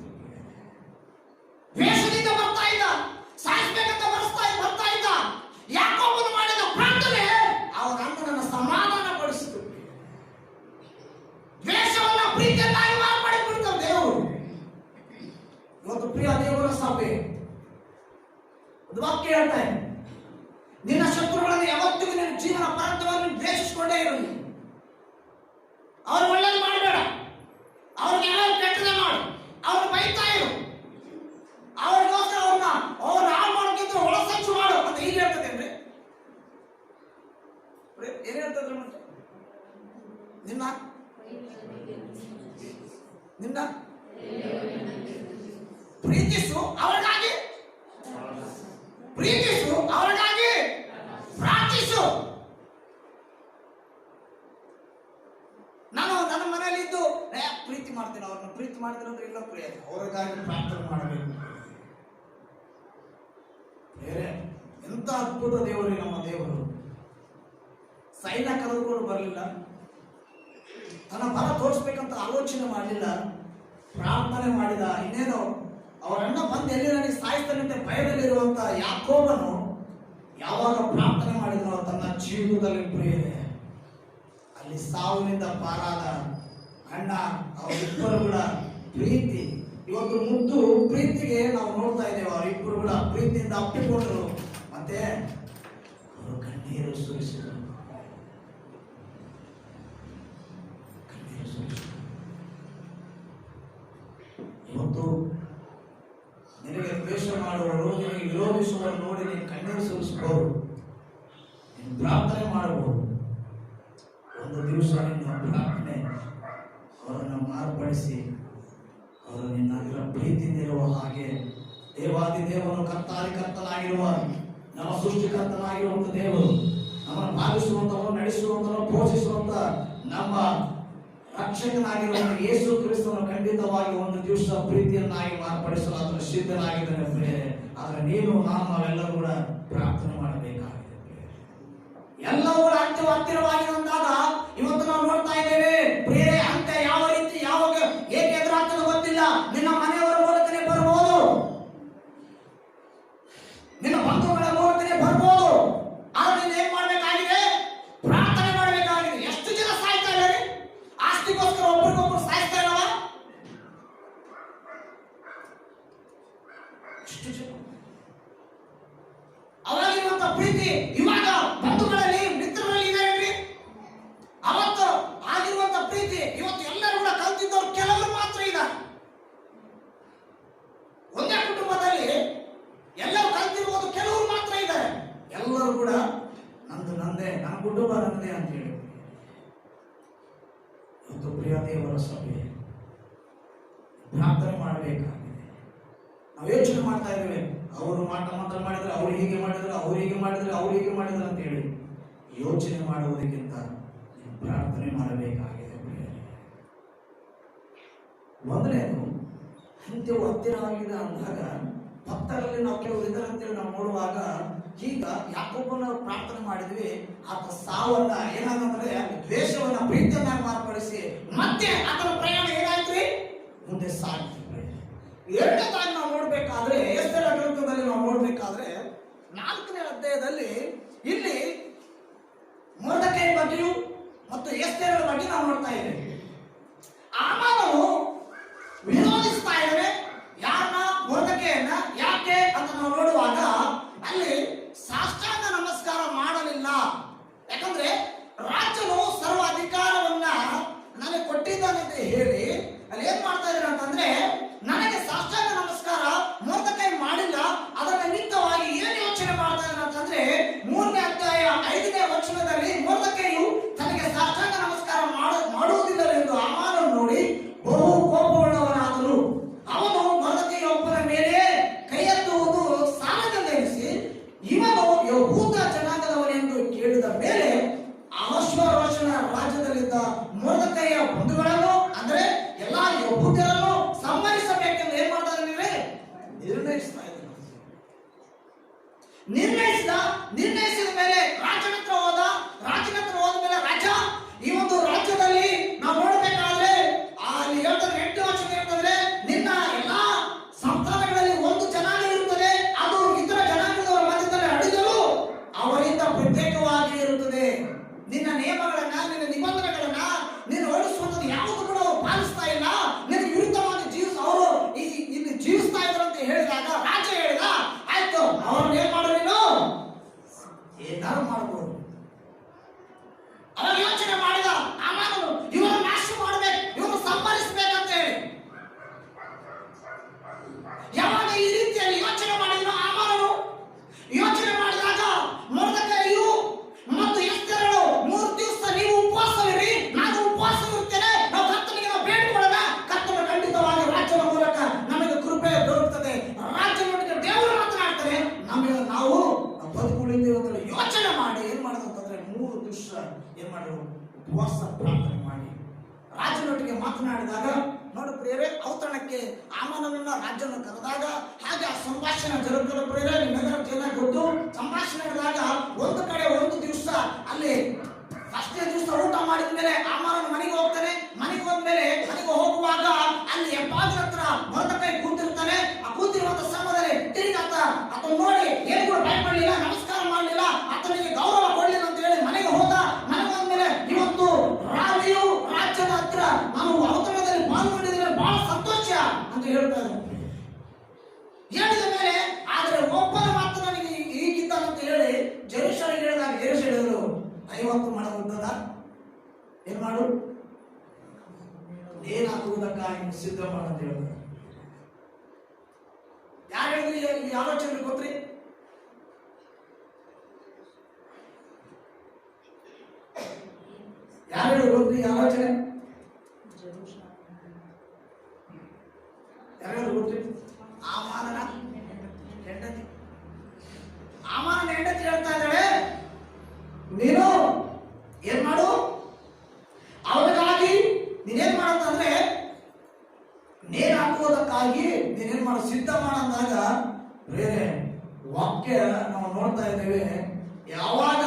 ದ್ವೇಷದಿಂದ ಬರ್ತಾ ಇದ್ದ, ಸಾಯಿಸಬೇಕಂತ ಬರ್ತಾ ಇದ್ದ ಯಾಕೋಬನು ಮಾಡಿದ ಪ್ರಾರ್ಥನೆ ಅವನ ಅಣ್ಣನನ್ನು ಸಮಾಧಾನ ಪಡಿಸಿತು. ದ್ವೇಷವನ್ನ ಪ್ರೀತಿಯನ್ನಾಗಿ ಮಾರ್ಪಡಿಸಿಬಿಡ್ತಾನೆ ದೇವರು. ಇವತ್ತು ಪ್ರಿಯ ದೇವರ ಸಭೆ ಒಂದು ವಾಕ್ಯ ಹೇಳ್ತಾ ಇದೆ, ನಿನ್ನ ಶತ್ರುಗಳನ್ನು ಯಾವತ್ತಿಗೂ ನಿನ್ನ ಜೀವನ ಪರ್ಯಂತವನ್ನು ದ್ವೇಷಿಸಿಕೊಂಡೇ ಇರಲಿ. ಅವ್ರು ಒಳ್ಳೇದು ಮಾಡಬೇಡ, ಅವ್ರಿಗೆ ಯಾರು ಕೆಟ್ಟದೇ ಮಾಡು, ಅವ್ರು ಬೈತಾ ಇರು, ಅವ್ರಿಗೋಸ್ಕರ ಅವ್ರ ಹಾಳು ಮಾಡೋಕ್ಕಿಂತ ಒಳಸಂಚು ಮಾಡು ಅಂತ ಹೀಗೆ ಹೇಳ್ತದೇನ್ರಿ? ಏನ್ ಹೇಳ್ತದ್ರಿ? ಮತ್ತೆ ನಿನ್ನ ಪ್ರೀತಿಸು, ಅವರಿಗಾಗಿ ಪ್ರೀತಿಸು, ಅವರಿಗಾಗಿ ಪ್ರಾರ್ಥಿಸು. ನಾನು ನನ್ನ ಮನೆಯಲ್ಲಿ ಇದ್ದು ಪ್ರೀತಿ ಮಾಡ್ತೀನಿ, ಅವ್ರನ್ನ ಪ್ರೀತಿ ಮಾಡ್ತೀನಿ ಅಂದ್ರೆ ಇಲ್ಲ ಪ್ರಿಯ, ಅವರಿಗಾಗಿ ಪ್ರಾರ್ಥನೆ ಮಾಡಬೇಕು. ಬೇರೆ ಎಂತ ಅದ್ಭುತ ದೇವರು ನಮ್ಮ ದೇವರು. ಸೈನ್ಯ ಕರೆದುಕೊಂಡು ಬರಲಿಲ್ಲ, ತನ್ನ ಬಲ ತೋರಿಸ್ಬೇಕಂತ ಆಲೋಚನೆ ಮಾಡಲಿಲ್ಲ, ಪ್ರಾರ್ಥನೆ ಮಾಡಿದ. ಇನ್ನೇನು ಅವರನ್ನ ಬಂದು ಎಲ್ಲಿ ನನಗೆ ಸಾಯಿಸ್ತಾನಂತೆ ಭಯದಲ್ಲಿರುವಂತ ಯಾಕೋಬನು ಯಾವಾಗ ಪ್ರಾರ್ಥನೆ ಮಾಡಿದ್ರು ತನ್ನ ಜೀವಿತದಲ್ಲಿ ಪ್ರಿಯರೇ ಅಲ್ಲಿ ಸಾವಿನಿಂದ ಪಾರಾದ ಅಣ್ಣ ಅವರಿಬ್ಬರು ಕೂಡ ಪ್ರೀತಿ. ಇವತ್ತು ಮುದ್ದು ಪ್ರೀತಿಗೆ ನಾವು ನೋಡ್ತಾ ಇದ್ದೇವೆ. ಅವರಿಬ್ಬರು ಕೂಡ ಪ್ರೀತಿಯಿಂದ ಅಪ್ಪಿಕೊಂಡರು, ಮತ್ತೆ ಅವರು ಕಣ್ಣೀರು ಸುರಿಸಿದರು. ಇವತ್ತು ನಿನಗೆ ದ್ವೇಷ ಮಾಡುವವರು, ನಿನಗೆ ವಿರೋಧಿಸುವವರು ನೋಡಿ ನೀನು ಕಣ್ಣೀರು ಸುರಿಸಬಹುದು, ನೀನು ಪ್ರಾರ್ಥನೆ ಮಾಡಬಹುದು. ಒಂದು ದಿವಸ ನಿನ್ನ ಪ್ರಾರ್ಥನೆ ಅವರನ್ನು ಮಾರ್ಪಡಿಸಿ ಅವರು ನಿನ್ನ ಪ್ರೀತಿಯಿಂದಿರುವ ಹಾಗೆ ದೇವಾದಿ ದೇವರು ಕರ್ತನಾಗಿರುವ ನಮ್ಮ ಸೃಷ್ಟಿಕರ್ತನಾಗಿರುವಂತ ದೇವರು, ನಮ್ಮನ್ನು ಪಾಲಿಸುವಂತವರು, ನಡೆಸುವಂತವರು, ಪೋಷಿಸುವಂತ ನಮ್ಮ ರಕ್ಷಕನಾಗಿರುವಂತ ಯೇಸು ಕ್ರಿಸ್ತನು ಖಂಡಿತವಾಗಿ ಒಂದು ದಿವಸ ಪ್ರೀತಿಯನ್ನಾಗಿ ಮಾರ್ಪಡಿಸಲು ಅದನ್ನು ಸಿದ್ಧನಾಗಿದ್ದಾನೆ. ಆದ್ರೆ ನೀನು ನಾವೆಲ್ಲರೂ ಕೂಡ ಪ್ರಾರ್ಥನೆ ಮಾಡಬೇಕಾಗಿದೆ. ಎಲ್ಲವೂ ಕೂಡ ಹತ್ತಿರವಾಗಿ ಬಂದಾಗ ಇವತ್ತು ನಾವು ನೋಡ್ತಾ ಇದ್ದೇವೆ ಪ್ರಿಯರೇ, ಅಂತ ಯಾವ ರೀತಿ ಯಾವಾಗ ಏಕೆ ಎದುರಾಗ್ತದೆ ಗೊತ್ತಿಲ್ಲ. ನಿನ್ನ ಮನೆಯವರ ಮೂಲಕನೇ ಬರ್ಬೋದು, ನಿನ್ನ ಬಂಧುಗಳ ಮೂಲಕನೇ ಬರ್ಬೋದು, ಆದ್ರೆ ನೀನು ಏನ್ ಮಾಡ್ಬೇಕಾಗಿದೆ? ಪ್ರಾರ್ಥನೆ ಮಾಡಬೇಕಾಗಿದೆ. ಎಷ್ಟು ಜನ ಸಾಯ್ತಾ ಇದ್ದಾರೆ ಆಸ್ತಿಗೋಸ್ಕರ, ಒಬ್ಬರಿಗೊಬ್ಬರು ಸಾಯ್ತಾ ಇಲ್ಲವ? ಎಷ್ಟು ಜನ ಅವರಾಗಿರುವಂತ ಪ್ರೀತಿ ಇವಾಗ ಬಂಧುಗಳಲ್ಲಿ, ಮಿತ್ರರಲ್ಲಿ ಇದೆ. ಅವತ್ತು ಆಗಿರುವಂತ ಪ್ರೀತಿ ಇವತ್ತು ಎಲ್ಲರೂ ಕೂಡ ಕಲ್ತಿದ್ದವ್ರು ಕೆಲವರು ಮಾತ್ರ ಇದ್ದಾರೆ. ಒಂದೇ ಕುಟುಂಬದಲ್ಲಿ ಎಲ್ಲರೂ ಕಲ್ತಿರುವುದು ಕೆಲವರು ಮಾತ್ರ ಇದ್ದಾರೆ. ಎಲ್ಲರೂ ಕೂಡ ನಂದೇ, ನನ್ನ ಕುಟುಂಬ ನನ್ನದೇ ಅಂತ ಹೇಳಿ. ಇವತ್ತು ಪ್ರಿಯ ದೇವರ ಸಭೆ ಪ್ರಾರ್ಥನೆ ಮಾಡಬೇಕಾಗಿದೆ. ನಾವು ಯೋಚನೆ ಮಾಡ್ತಾ ಇದ್ದೇವೆ, ಅವರು ಮಾತ್ರ ಮಾಡಿದ್ರೆ, ಅವ್ರು ಹೀಗೆ ಮಾಡಿದ್ರೆ, ಅವ್ರು ಹೀಗೆ ಮಾಡಿದ್ರೆ, ಅವ್ರು ಹೀಗೆ ಮಾಡಿದ್ರೆ ಅಂತ ಹೇಳಿ ಯೋಚನೆ ಮಾಡುವುದಕ್ಕಿಂತ ಪ್ರಾರ್ಥನೆ ಮಾಡಬೇಕಾಗಿದೆ. ಮೊದಲೇನು ಅಂತ್ಯವು ಹತ್ತಿರವಾಗಿದೆ ಅಂದಾಗ ಭಕ್ತರಲ್ಲಿ ನಾವು ಕೆಲವರು ಇದ್ದಾರೆ ಅಂತೇಳಿ ನಾವು ನೋಡುವಾಗ, ಈಗ ಯಾಕೋಬನ ಪ್ರಾರ್ಥನೆ ಮಾಡಿದ್ವಿ, ಆತ ಸಾವನ್ನ ಏನಾದಂದ್ರೆ ದ್ವೇಷವನ್ನ ಪ್ರೀತಿಯನ್ನಾಗಿ ಮಾರ್ಪಡಿಸಿ ಮತ್ತೆ ಆತನ ಪ್ರಯಾಣ ಏನಾಯ್ತು ಮುಂದೆ ಸಾಗಿತು. ಎರಡನೇದಾಗಿ ನಾವು ನೋಡ್ಬೇಕಾದ್ರೆ ಎಸ್ತೇರ ಗ್ರಂಥದಲ್ಲಿ ನಾವು ನೋಡ್ಬೇಕಾದ್ರೆ 4ನೇ ಅಧ್ಯಾಯದಲ್ಲಿ ಇಲ್ಲಿ ಮೊರ್ದೆಕೈ ಬಗ್ಗೆಯೂ ಮತ್ತು ಎಸ್ತೇರಳ ಬಗ್ಗೆ ನಾವು ನೋಡ್ತಾ ಇದ್ದೇವೆ. ಹಾಮಾನನು ವಿರೋಧಿಸ್ತಾ ಇದ್ದಾನೆ ಯಾರನ್ನ? ಮೊರ್ದೆಕೈಯನ್ನ. ಯಾಕೆ ಅಂತ ನಾವು ನೋಡುವಾಗ ಅಲ್ಲಿ ಸಾಷ್ಟಾಂಗ ನಮಸ್ಕಾರ ಮಾಡಲಿಲ್ಲ. ಯಾಕಂದ್ರೆ ರಾಜನು ಸರ್ವ ಅಧಿಕಾರವನ್ನ ನನಗೆ ಕೊಟ್ಟಿದ್ದಾನೆ ಅಂತ ಹೇಳಿ ಅಲ್ಲಿ ಏನ್ ಮಾಡ್ತಾ ಇದ್ದಾರೆ ಅಂತಂದ್ರೆ, ನನಗೆ ಸಾಷ್ಟಾಂಗ ನಮಸ್ಕಾರ ಮೊರ್ದೆಕೈ ಮಾಡಿಲ್ಲ. ಅದರ ನಿಮಿತ್ತವಾಗಿ ಏನ್ ಯೋಚನೆ ಮಾಡ್ತಾ ಇದ್ದಾರೆ ಅಂತಂದ್ರೆ, 3ನೇ ಅಧ್ಯಾಯ 5ನೇ ವಚನದಲ್ಲಿ ಮೊರ್ದೆಕೈಯು ತನಗೆ ಸಾಷ್ಟಾಂಗ ನಮಸ್ಕಾರ ಮಾಡುವುದಿಲ್ಲ ನಿರ್ಣಯಿಸ್ತಾ ಇದ್ದಾನೆ. ನಿರ್ಣಯಿಸಿದ ಮೇಲೆ ರಾಜನ ಹತ್ರ ಹೋದ. ರಾಜನ ಹತ್ರ ಹೋದ ಮೇಲೆ ರಾಜ, ಈ ಒಂದು ರಾಜ್ಯದಲ್ಲಿ ನಾವು ನೋಡಬೇಕಾದ್ರೆ ಅಲ್ಲಿ ಹೇಳ್ತಾರೆ 8 ವರ್ಷ ಹೇಳ್ತಂದ್ರೆ, ನಿನ್ನ ಎಲ್ಲಾ ಸಂಸ್ಥಾನಗಳಲ್ಲಿ ಒಂದು ಜನಾಂಗ ಇರುತ್ತದೆ, ಅದು ಇತರ ಜನಾಂಗದವರ ಮಧ್ಯದಲ್ಲಿ ಅಡಿಗಲು ಅವರಿಂದ ಪ್ರತ್ಯೇಕವಾಗಿ ಇರುತ್ತದೆ. ನಿನ್ನ ನಿಯಮಗಳನ್ನ, ನಿನ್ನ ನಿಬಂಧನೆಗಳನ್ನ ನೀನು ಹೊರಡಿಸುವಂಥದ್ದು ಯಾವುದು ಕೂಡ ಅವರು ಪಾಲಿಸ್ತಾ ಇಲ್ಲ. ನಿನಗೆ ವಿರುದ್ಧವಾಗಿ ಅವರು ಇಲ್ಲಿ ಜೀವಿಸ್ತಾ ಇದ್ರು ಅಂತ ಹೇಳಿದಾಗ ರಾಜ ಹೇಳಿದ, ಆಯ್ತು ಅವ್ರನ್ನ ಏನ್ ಮಾಡೋ ನೀನು ಏನಾರು ಮಾಡ್ಬೋದು. ಅವಾಗ ಯೋಚನೆ ಮಾಡಿದ ಆಮಾನನು, ಇವನು ನಾಶ ಮಾಡ್ಬೇಕು, ಇವನು ಸಂಹರಿಸ್ಬೇಕಂತ ಹೇಳಿ. ಯಾವಾಗ ಈ ರೀತಿಯಲ್ಲಿ ಯೋಚನೆ ಮಾಡಿದ್ರು ಆಮಾನನು, ಯೋಚನೆ ಮಾಡಿದಾಗ ಮೊರ್ದೆಕೈಯು ಮತ್ತು ಎಸ್ತೇರಳು 3 ದಿವಸ ನೀವು ಉಪವಾಸವಿರಿ, ನಾನು ಉಪವಾಸವಿರುತ್ತೇನೆ, ನಾವು ಕರ್ತನಿಗೆ ನಾವು ಬೇಡಿಕೊಳ್ಳೋಣ, ಕರ್ತನ ಖಂಡಿತವಾಗಿ ರಾಜ್ಯದ ಮೂಲಕ ನಮಗೆ ಕೃಪೆ ದೊರಕುತ್ತದೆ, ರಾಜ್ಯದೊಟ್ಟಿಗೆ ದೇವರು ಮಾತನಾಡ್ತಾರೆ, ನಮಗೆ ನಾವು ಬದುಕುಳಿದ್ದೇವೆ ಅಂತ ಯೋಚನೆ ಮಾಡಿ ಏನ್ ಮಾಡೋದಂತಂದ್ರೆ 3 ದಿವಸ ಏನ್ ಮಾಡಿದ್ರು, ಉಪವಾಸ ಪ್ರಾರ್ಥನೆ ಮಾಡಿ ರಾಜನೊಟ್ಟಿಗೆ ಮಾತನಾಡಿದಾಗ ನೋಡಿ ಪ್ರಿಯರೇ, ಔತಣಕ್ಕೆ ಆಮಾನನನ್ನ ರಾಜ್ಯವನ್ನು ಕರೆದಾಗ ಹಾಗೆ ಆ ಸಂಭಾಷಣೆ ಜರುಗದ ಪ್ರಿಯರೇ, ನಿಮ್ಮೆಲ್ಲರೂ ಚೆನ್ನಾಗಿ ಗೊತ್ತು. ಸಂಭಾಷಣೆ ನಡೆದಾಗ ಒಂದು ಕಡೆ 1 ದಿವಸ ಅಲ್ಲಿ ಫಸ್ಟ್ನೇ ದಿವಸ ಊಟ ಮಾಡಿದ ಮೇಲೆ ಆಮಾನನ ಮನೆಗೆ ಹೋಗ್ತಾನೆ. ಮನೆಗೆ ಹೋದ್ಮೇಲೆ ಮನೆಗೆ ಹೋಗುವಾಗ ಅಲ್ಲಿ ಎಬ್ಬಾಜನ ಹತ್ರ ಮೊರ್ದೆಕೈ ಕೂತಿರ್ತಾನೆ. ಆ ಕೂತಿರುವಂತ ಸಮಯದಲ್ಲಿ ತಿರುಗಿ ಆತ ನೋಡಿ ಏನು ಕೂಡ ಭಯಪಡಲಿಲ್ಲ, ನಮಸ್ಕಾರ ಮಾಡಲಿಲ್ಲ, ಆತನಿಗೆ ಗೌರವ ಕೊಡಲಿಲ್ಲ ಅಂತ ಹೇಳಿ ಮನೆಗೆ ಹೋದ. ಮನೆಗೆ ಹೋದ್ಮೇಲೆ ಇವತ್ತು ರಾಜು ರಾಜ್ಯದ ಹತ್ರ ನಾವು ಔತಣದಲ್ಲಿ ಪಾಲ್ಗೊಂಡಿದ್ರೆ ಬಹಳ ಸಂತೋಷ ಅಂತ ಹೇಳ್ತಾರೆ. ಹೇಳಿದ ಮೇಲೆ ಆದ್ರೆ ಒಬ್ಬನ ಮಾತ್ರ ನನಗೆ ಈಗಿದ್ದಾನಂತ ಹೇಳಿ ಜೆರುಸಲೇಮಿಗೆ ಹೇಳಿದಾಗ ಜೆರುಸಲೇಮ್ ಹೇಳಿದ್ರು 50 ಮೊಳ ಉದ್ದದ ಏನ್ ಮಾಡು, ನೇಣು ಹಾಕುವುದಕ್ಕಾಗಿ ಸಿದ್ಧ ಮಾಡಂತ ಹೇಳಿದ್ರು. ಯಾರು ಹೇಳಿದ್ರಿ ಈ ಆಲೋಚನೆ ಗೊತ್ತ್ರಿ? ಯಾರು ಹೇಳಿದ್ರು ಗೊತ್ತ್ರಿ ಈ ಆಲೋಚನೆ? ಯಾರು ಗೊತ್ತ್ರಿ? ಆಮಾನನ ಹೆಂಡತಿ. ಆಮಾನನ ಹೆಂಡತಿ ಹೇಳ್ತಾ ಇದ್ದಾಳೆ, ನೀನು ಏನ್ ಮಾಡು, ಅವನಿಗಾಗಿ ನೀನೇನ್ ಮಾಡಂತಂದ್ರೆ ನೇಣು ಹಾಕುವುದಕ್ಕಾಗಿ ನೀನೇನ್ ಮಾಡು, ಸಿದ್ಧ ಮಾಡಂದಾಗ ಬೇರೆ ವಾಕ್ಯ ನಾವು ನೋಡ್ತಾ ಇದ್ದೇವೆ. ಯಾವಾಗ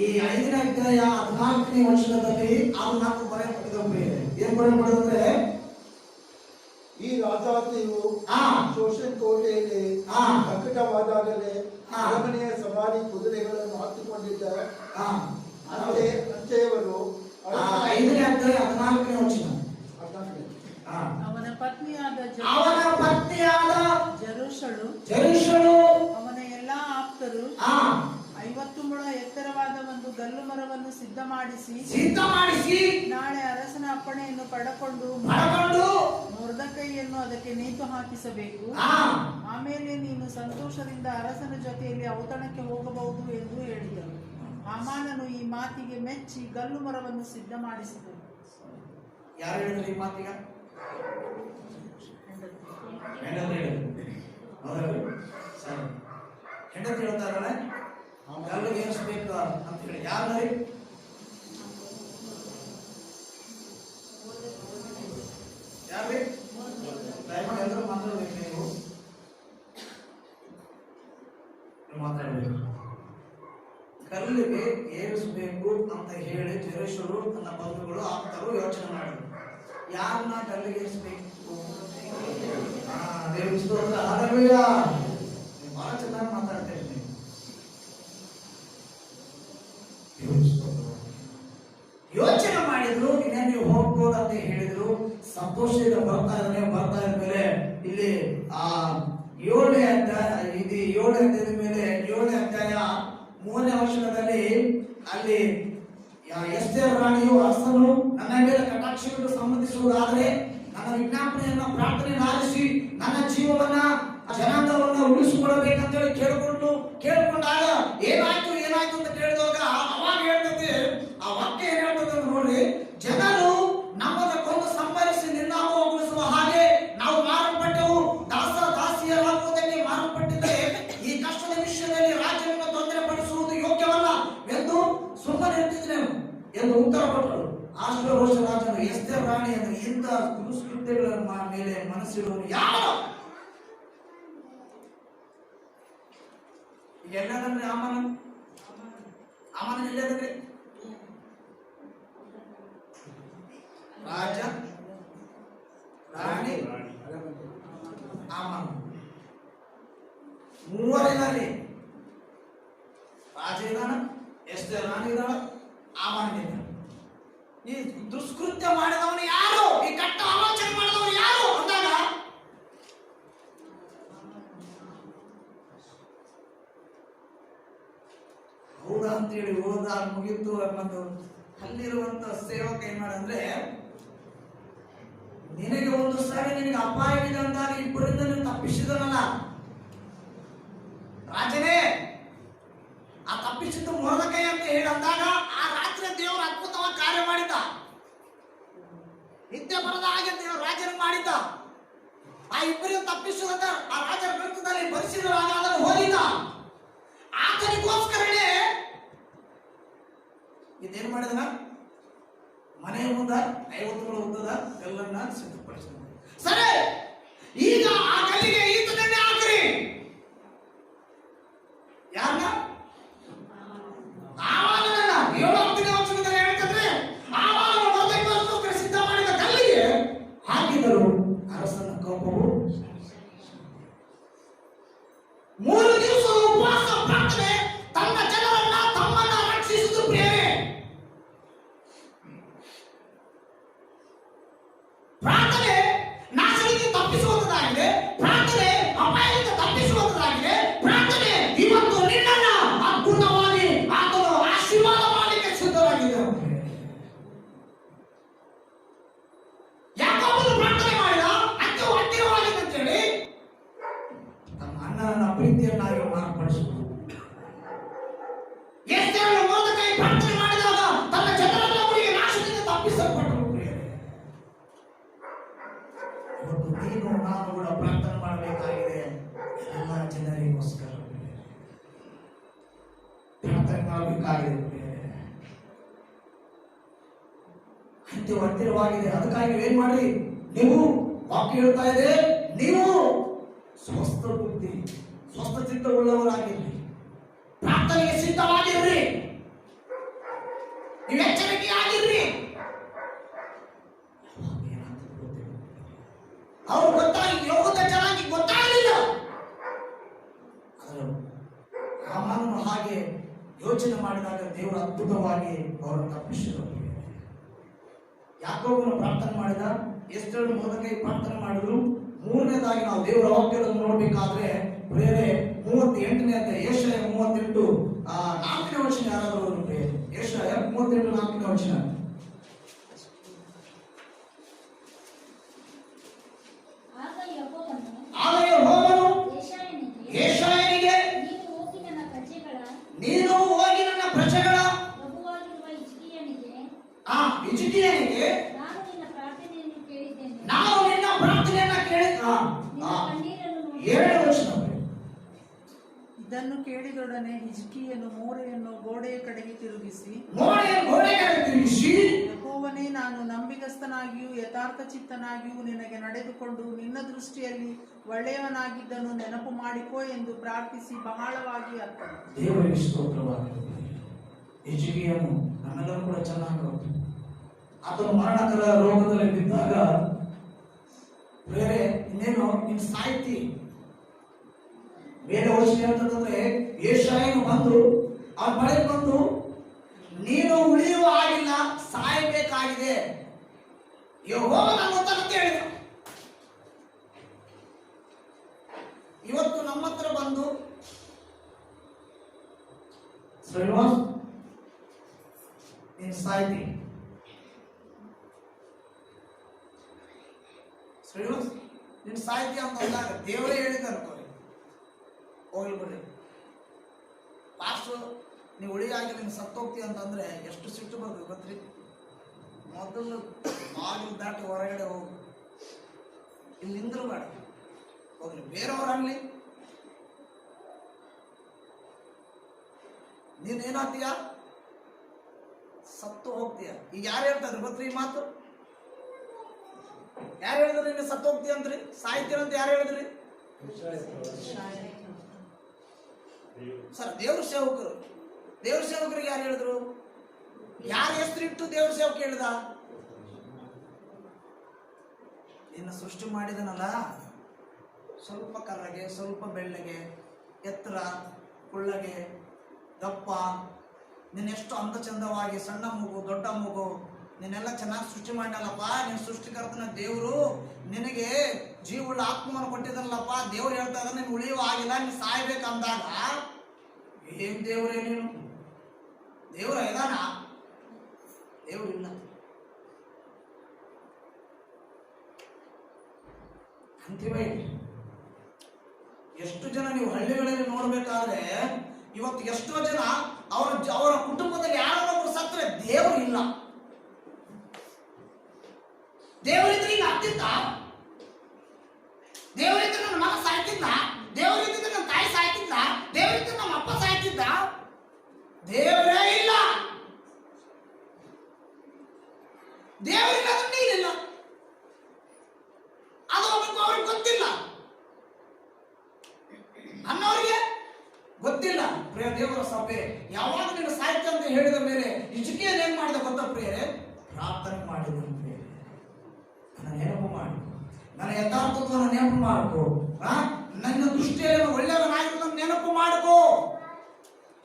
ಈ 5ನೇ ಅಧ್ಯಾಯ 14ನೇ ವರ್ಷದಲ್ಲಿ ಅದು ನಾವು ಬರೆಯಲ್ಪಟ್ಟಿದ್ದೇವೆ. ಏನ್ ಬರೆಯಲ್ಪಟ್ಟಿದೆ? ಈ ರಾಜಾತಿಯು ಶೋಷನ್ ಕೋಟೆಯಲ್ಲಿ ಪ್ರಕಟವಾದಾಗಲೇ ಅರಮನೆಯ ಸವಾರಿ ಕುದುರೆಗಳನ್ನು ಹತ್ತಿಕೊಂಡಿದ್ದ ಅಂಚೆಯವರು 5ನೇ ಅಧ್ಯಾಯ 14ನೇ ವಚನ. ಅವನ ಪತ್ನಿಯಾದ ಜೆರುಸಳು ಅವನ ಎಲ್ಲಾ ಆಪ್ತರು 50 ಮೊಳ ಎತ್ತರವಾದ ಒಂದು ಗಲ್ಲು ಮರವನ್ನು ಸಿದ್ಧ ಮಾಡಿಸಿ ನಾಳೆ ಅರಸನ ಅಪ್ಪಣೆಯನ್ನು ಪಡೆದುಕೊಂಡು ಮೊರ್ದೆಕೈಯನ್ನು ಅದಕ್ಕೆ ನೇತು ಹಾಕಿಸಬೇಕು. ಆಮೇಲೆ ನೀನು ಸಂತೋಷದಿಂದ ಅರಸನ ಜೊತೆಯಲ್ಲಿ ಔತಣಕ್ಕೆ ಹೋಗಬಹುದು ಎಂದು ಹೇಳಿದರು. ಹಾಮಾನನು ಈ ಮಾತಿಗೆ ಮೆಚ್ಚಿ ಗಲ್ಲು ಮರವನ್ನು ಸಿದ್ಧ ಮಾಡಿಸಿದನು. ಯಾರು ಹೇಳಿದ್ರು ಈ ಮಾತಿಗ? ಹೆಂಡತಿ ಹೇಳ್ತಾ ಇದ್ದಾಳೆ ಗಲ್ಲಿಗೆ ಏರಿಸಬೇಕು ಅಂತ ಹೇಳಿ. ಯಾರು ಯಾರು ದಯಮಾಡಿ ಎಲ್ಲರೂ ಮಾತಾಡಬೇಕು, ನೀವು ಮಾತಾಡಬೇಕು. ಕಲ್ಲಿಗೆ ಏರಿಸಬೇಕು ಅಂತ ಹೇಳಿ ಜೆರುಸಲೇಮು ತನ್ನ ಬಂಧುಗಳು ಆಪ್ತರು ಯೋಚನೆ ಮಾಡಿದ್ರು. ಯಾರನ್ನ ಕಲ್ಲಿಗೆ ಏರಿಸಬೇಕು? ದೇವ್ರ ಸ್ತೋತ್ರ, ಹಲ್ಲೆಲೂಯಾ. ನೀವು ಬಹಳ ಚೆನ್ನಾಗಿ ಮಾತಾಡ್ತಾ ಇದ್ದೀರಿ. ಯೋಚನೆ ಮಾಡಿದ್ರು, ಇನ್ನೇ ನೀವು ಹೋಗ್ಬೋದು ಅಂತ ಹೇಳಿದ್ರು. ಸಂತೋಷದಿಂದ ಬರ್ತಾ ಇದ್ಮೇಲೆ ಇಲ್ಲಿ 7ನೇ ಅಧ್ಯಾಯ ಇದು 7ನೇ ಅಧ್ಯಾಯದ ಮೇಲೆ 7ನೇ ಅಧ್ಯಾಯ 3ನೇ ವರ್ಷದಲ್ಲಿ ಅಲ್ಲಿ ಎಸ್ತೇರ್ ರಾಣಿಯು ಅರಸನು ನನ್ನ ಮೇಲೆ ಕಟಾಕ್ಷವನ್ನು ಸಂಬಂಧಿಸುವುದಾದರೆ ನನ್ನ ವಿಜ್ಞಾಪನೆಯನ್ನ ಪ್ರಾರ್ಥನೆಯನ್ನು ಆಲಿಸಿ ನನ್ನ ಜೀವವನ್ನ ಜನಾಂಗವನ್ನ ಉಳಿಸಿಕೊಳ್ಳಬೇಕಂತ ಹೇಳಿ ಕೇಳಿಕೊಂಡಾಗ ಏನಾಯ್ತು ಅಂತ ಕೇಳಿದಾಗ ಅವಾಗ ಹೇಳ್ತದೆ, ಆ ವಾಕ್ಯ ಏನ್ ಹೇಳ್ತದೆ ಅಂತ ನೋಡಿ, ಜನರು ನಮ್ಮನ್ನ ಕೊಂದು ಸಂಭರಿಸಿ ನಿರ್ನಾಮಗೊಳಿಸುವ ಹಾಗೆ ನಾವು ಮಾರಲ್ಪಟ್ಟೆವು, ದಾಸಿಯರಾಗುವುದಕ್ಕೆ ಮಾರಲ್ಪಟ್ಟಿದ್ದರೆ ಈ ಕಷ್ಟದ ವಿಷಯದಲ್ಲಿ ರಾಜ್ಯವನ್ನು ತೊಂದರೆ ಪಡಿಸುವುದು ಯೋಗ್ಯವಲ್ಲ ಎಂದು ಸುಮ್ಮನೆ ಇರ್ತಿದ್ದೇನೆ ಎಂದು ಉತ್ತರ ಕೊಟ್ಟರು. ಆಶ್ವರೋಷ ರಾಜನು ಎಸ್ತೇರ್ ರಾಣಿಯನ್ನು ಇಂಥ ದುಷ್ಕೃತ್ಯಗಳ ಮೇಲೆ ಮನಸ್ಸಿಡುವನು ಯಾರು ಎಲ್ಲದಂದ್ರೆ ಅಮನ ಎಲ್ಲದಂದ್ರೆ ರಾಜ ರಾಣಿ ಅಮನ ಮೂವರಿದ್ದಾರೆ. ರಾಜ ಇದ್ದಾನ, ಎಷ್ಟು ರಾಣಿ ಇದ್ದಾಳ, ಅಮನ ಇದ್ದಾನೆ. ಈ ದುಷ್ಕೃತ್ಯ ಮಾಡಿದವನು ಯಾರು, ಈ ಕಟ್ಟ ಆಲೋಚನೆ ಮಾಡಿದವನು ಯಾರು ಅಂದಾಗ ಹೌದಾ ಅಂತೇಳಿ ಹೋದ ಮುಗಿತು ಅನ್ನೋದು. ಅಲ್ಲಿರುವಂತ ಸೇವಕ ಏನ್ ಮಾಡಂದ್ರೆ, ನಿನಗೆ ಒಂದು ಸಾರಿ ನಿನಗೆ ಅಪಾಯವಿದೆ ಅಂದಾಗ ಇಬ್ಬರಿಂದ ನೀನು ತಪ್ಪಿಸಿದನಲ್ಲ ರಾಜನೇ, ಆ ತಪ್ಪಿಸಿದ್ದು ಮೊರ್ದಕೈ ಅಂತ ಹೇಳಿ ಅಂದಾಗ ಆ ರಾತ್ರಿ ದೇವರು ಅದ್ಭುತವಾಗಿ ಕಾರ್ಯ ಮಾಡಿದ್ದ. ನಿತ್ಯ ಬರದ ಹಾಗೆ ದೇವರು ರಾಜನ ಮಾಡಿದ್ದ. ಆ ಇಬ್ಬರಿಗೆ ತಪ್ಪಿಸುವುದಂತ ಆ ರಾಜರ ಗ್ರಂಥದಲ್ಲಿ ಪರಿಶೀಲನೆ ಅದನ್ನು ಓದಿದ. ಆತನಿಗೋಸ್ಕರನೇ ಇದೇನು ಮಾಡಿದನ, ಮನೆಯ ಮುಂದ 50 ಮೊಳ ಉದ್ದದ ಕಲ್ಲನ್ನ ಸಿದ್ಧಪಡಿಸಿದ. ಸರಿ, ಈಗ ಆ ಕಲ್ಲಿಗೆ ಈತನನ್ನೇ ಹಾಕ್ರಿ. ಯಾರನ್ನ? ಆವಾನನ್ನ. 7ನೇ ವಚನದಲ್ಲಿ ಹೇಳ್ತಂದ್ರೆ, ಆವಾನ ಮೊರ್ದಕೈಗೋಸ್ಕರ ಸಿದ್ಧ ಮಾಡಿದ ಕಲ್ಲಿಗೆ ಹಾಕಿದರು. ಅರಸನ ಕೋಪವು 3 ದಿವಸ ಉಪವಾಸ ಪ್ರಾರ್ಥನೆ ತನ್ನ ಜನರನ್ನ ತಮ್ಮನ್ನ ರಕ್ಷಿಸಿದ್ದು ಪ್ರಿಯರೇ. ಪ್ರಾರ್ಥನೆ ನಾಶದಿಂದ ತಪ್ಪಿಸುವಂತದಾಗಿದೆ, ಪ್ರಾರ್ಥನೆ ಅಪಾಯದಿಂದ ತಪ್ಪಿಸುವಂತದಾಗಿದೆ. ಪ್ರಾರ್ಥನೆ ಇವತ್ತು ನಿನ್ನನ್ನ ಅದ್ಭುತವಾಗಿ ಆತನು ಆಶೀರ್ವಾದ ಮಾಡಲಿಕ್ಕೆ ಸಿದ್ಧವಾಗಿದೆ. ಯಾಕೋಬನು ಪ್ರಾರ್ಥನೆ ಮಾಡಿದ, ಅಂತ್ಯ ಹತ್ತಿರವಾಗಿದೆ ಅಂತ ಹೇಳಿ ತಮ್ಮ ಅಣ್ಣನ ಪ್ರೀತಿಯನ್ನಾಗಿ ಮಾರ್ಪಡಿಸಿದರು. ಎಸ್ತೇರಳು ಮೊರ್ದಕೈ ಪ್ರಾರ್ಥನೆ ಮಾಡಿದಾಗ ತನ್ನ ಜನರೆಲ್ಲರಿಗೆ ನಾಶದಿಂದ ತಪ್ಪಿಸಲ್ಪಟ್ಟರು. ಇವತ್ತು ನೀನು ನಾನು ಕೂಡ ಪ್ರಾರ್ಥನೆ ಮಾಡಬೇಕಾಗಿದೆ. ಎಲ್ಲ ಜನರಿಗೋಸ್ಕರ ಪ್ರಾರ್ಥನೆ ಮಾಡಬೇಕಾಗಿದೆ. ಅಂತ್ಯ ಹತ್ತಿರವಾಗಿದೆ. ಅದಕ್ಕಾಗಿ ಏನ್ ಮಾಡಿ, ನೀವು ವಾಕ್ಯ ಹೇಳ್ತಾ ಇದೆ, ನೀವು ಸ್ವಸ್ಥ ಬುದ್ಧಿ ಸ್ವಸ್ಥ ಚಿತ್ತವುಳ್ಳವರಾಗಿರ್ರಿ, ಪ್ರಾರ್ಥನೆಗೆ ಸಿದ್ಧವಾಗಿರ್ರಿ, ನೀವು ಎಚ್ಚರಿಕೆ ಆಗಿರ್ರಿ. ಅವ್ರು ಗೊತ್ತಾಗಿ ಯೋಗದ ಚೆನ್ನಾಗಿ ಗೊತ್ತಾಗಲಿಲ್ಲ. ರಾಮನು ಹಾಗೆ ಯೋಚನೆ ಮಾಡಿದಾಗ ದೇವರು ಅದ್ಭುತವಾಗಿ ಅವರನ್ನು ತಪ್ಪಿಸಿದರು. ಯಾಕೋಬನು ಪ್ರಾರ್ಥನೆ ಮಾಡಿದ, ಎಸ್ತೇರಳು ಮೊರ್ದಕೈ ಪ್ರಾರ್ಥನೆ ಮಾಡಿದ್ರು. 3ನೇದಾಗಿ ನಾವು ದೇವರ ವಾಕ್ಯವನ್ನು ನೋಡ್ಬೇಕಾದ್ರೆ ಬೇರೆ 38ನೇ ಅಧ್ಯಾಯ ಯೆಶಾಯ 38 4ನೇ ವಚನ ಯಾರಾದರೂ ಓದಿದ್ರೆ, ಯೆಶಾಯ 38 4ನೇ ವಚನ. ಆಗ ಯೆಹೋವನು ಯೆಶಾಯನಿಗೆ, ನೀನು ಹೋಗಿ ನನ್ನ ಪ್ರಜೆಗಳ ಹಿಜ್ಕೀಯನಿಗೆ ನಾನು ನಿನ್ನ ಪ್ರಾರ್ಥನೆಯನ್ನು ಕೇಳಿದ. 7ನೇ ವಚನ. ಇದನ್ನು ಕೇಳಿದೊಡನೆ ಹಿಜ್ಕೀಯನು ಮೋರೆಯನ್ನು ಗೋಡೆಯ ಕಡೆಗೆ ತಿರುಗಿಸಿ, ಯೆಹೋವನೇ, ನಾನು ನಂಬಿಗಸ್ತನಾಗಿಯೂ ಯಥಾರ್ಥ ಚಿತ್ತನಾಗಿಯೂ ನಿನಗೆ ನಡೆದುಕೊಂಡು ನಿನ್ನ ದೃಷ್ಟಿಯಲ್ಲಿ ಒಳ್ಳೆಯವನಾಗಿದ್ದನ್ನು ನೆನಪು ಮಾಡಿಕೋ ಎಂದು ಪ್ರಾರ್ಥಿಸಿ ಬಹಳವಾಗಿ ಅತ್ತನು. ದೇವರಿಗೆ ಸ್ತೋತ್ರವಾಗಲಿ. ಹಿಜ್ಕೀಯನು ನಮ್ಮೆಲ್ಲರೂ ಕೂಡ ಚೆನ್ನಾಗಿ ಗೊತ್ತು. ಆತನು ಮರಣಕರ ರೋಗದಲ್ಲಿ ಬಿದ್ದಾಗ ಬೇರೆ ಇನ್ನೇನು ನಿನ್ ಸಾಹಿತಿ ಬೇರೆ ವಚನ ಹೇಳ್ತದಂದ್ರೆ, ಯೆಶಾಯನು ಬಂದು ಅವನ ಬಳಿ ಬಂದು, ನೀನು ಉಳಿಯುವ ಆಗಿಲ್ಲ, ಸಾಯಬೇಕಾಗಿದೆ, ಯೆಹೋವನ ಅಂತ ಹೇಳಿದ. ಇವತ್ತು ನಮ್ಮ ಹತ್ರ ಬಂದು ಶ್ರೀನಿವಾಸ್ ನೀನು ಸಾಯ್ತಿ, ಶ್ರೀನಿವಾಸ್ ನೀನು ಸಾಯ್ತಿ ಅಂತಂದಾಗ ದೇವರೇ ಹೇಳಿದ ಅನ್ಕೋರಿ, ಹೋಗ್ಲಿ ಬಿಡ್ರಿ ಪಾಸ್ಟರ್ ನೀವು ಉಳಿಯಾಗಿ ನೀನು ಸತ್ತೋಗ್ತಿ ಅಂತಂದ್ರೆ ಎಷ್ಟು ಸಿಟ್ಟು ಬರ್ತದೆ ಗೊತ್ತ್ರಿ. ಮೊದಲು ಬಾಗಿಲು ದಾಟಿ ಹೊರಗಡೆ ಹೋಗು, ಇಲ್ಲಿ ನಿಂದ್ರಬೇಡ, ಹೋಗ್ಲಿ ಬೇರೆಯವರಲ್ಲಿ ನೀನೇನಾಗ್ತೀಯ, ಸತ್ತು ಹೋಗ್ತೀಯ. ಈಗ ಯಾರು ಹೇಳ್ತಾರೆ ಗೊತ್ತ್ರಿ ಈ ಮಾತು? ಯಾರು ಹೇಳಿದ್ರಿ ನೀನು ಸತ್ತು ಹೋಗ್ತೀಯ ಅಂದ್ರಿ, ಸಾಯ್ತೀರ ಅಂತ ಯಾರು ಹೇಳಿದ್ರಿ? ಸರ್ ದೇವ್ರ ಸೇವಕರು. ದೇವ್ರ ಸೇವಕರಿಗೆ ಯಾರು ಹೇಳಿದ್ರು? ಯಾರು ಹೆಸರಿಟ್ಟು ದೇವ್ರ ಸೇವಕ ಹೇಳಿದ? ಇನ್ನು ಸೃಷ್ಟಿ ಮಾಡಿದನಲ್ಲ, ಸ್ವಲ್ಪ ಕರ್ರಗೆ, ಸ್ವಲ್ಪ ಬೆಳ್ಳಗೆ, ಎತ್ತರ, ಕುಳ್ಳಗೆ, ದಪ್ಪ, ನೀನೆಷ್ಟು ಅಂದ ಚಂದವಾಗಿ, ಸಣ್ಣ ಮೂಗು, ದೊಡ್ಡ ಮೂಗು, ನೀನೆಲ್ಲ ಚೆನ್ನಾಗಿ ಸೃಷ್ಟಿ ಮಾಡಲ್ಲಪ್ಪ. ನೀನು ಸೃಷ್ಟಿಕರ್ತನ ದೇವರು, ನಿನಗೆ ಜೀವವುಳ್ಳ ಆತ್ಮವನ್ನು ಕೊಟ್ಟಿದ್ದಲ್ಲಪ್ಪ. ದೇವ್ರು ಹೇಳ್ತಾ ಇದ್ದಾನೆ ನೀನು ಉಳಿಯುವ ಆಗಿಲ್ಲ, ನೀನು ಸಾಯ್ಬೇಕಂದಾಗ ಏನ್ ದೇವ್ರೇ ನೀನು? ದೇವ್ರ ಇದಾನ? ದೇವ್ರು ಇಲ್ಲ. ಅಂತೀವೇ. ಎಷ್ಟು ಜನ ನೀವು ಹಳ್ಳಿಗಳಲ್ಲಿ ನೋಡ್ಬೇಕಾದ್ರೆ ಇವತ್ತು ಎಷ್ಟೋ ಜನ ಅವರ ಕುಟುಂಬದಲ್ಲಿ ಯಾರೊಬ್ಬರು ಸತ್ತರೆ ದೇವರು ಇಲ್ಲ. ದೇವರಿದ್ರೆ ಈಗ ಆಗ್ತಿದ್ದ? ದೇವರಿದ್ರೆ ನನ್ನ ಮಗ ಸಾಯ್ತಿದ್ದ? ದೇವರಿದ್ರೆ ನನ್ನ ತಾಯಿ ಸಾಯ್ತಿದ್ದ? ದೇವರಿದ್ರೆ ನಮ್ಮ ಅಪ್ಪ ಸಾಯ್ತಿದ್ದ? ದೇವರೇ ಇಲ್ಲ. ದೇವರಿಲ್ಲ ಅಂದ್ರೆ ನೀರಿಲ್ಲ. ಅದು ಅವ್ರಿಗೆ ಗೊತ್ತಿಲ್ಲ, ಅನ್ನೋರಿಗೆ ಗೊತ್ತಿಲ್ಲ. ಪ್ರಿಯ ದೇವರ ಸಭೆ, ಯಾವಾಗ ನೀನು ಸಾಹಿತ್ಯ ಅಂತ ಹೇಳಿದ ಮೇಲೆ ಇಜಕೇಲ್ ಏನ್ ಮಾಡಿದ ಗೊತ್ತಾ ಪ್ರಿಯರೇ? ಪ್ರಾರ್ಥನೆ ಮಾಡಿದ. ನನ್ನ ನೆನಪು ಮಾಡಿ, ನನ್ನ ಯಥಾರ್ಥತ್ವವನ್ನು ನೆನಪು ಮಾಡ್ಕೋ. ನನ್ನ ದೃಷ್ಟಿಯಲ್ಲಿ ಒಳ್ಳೆಯವನಾಗಿರೋದನ್ನು ನೆನಪು ಮಾಡ್ಕೋ.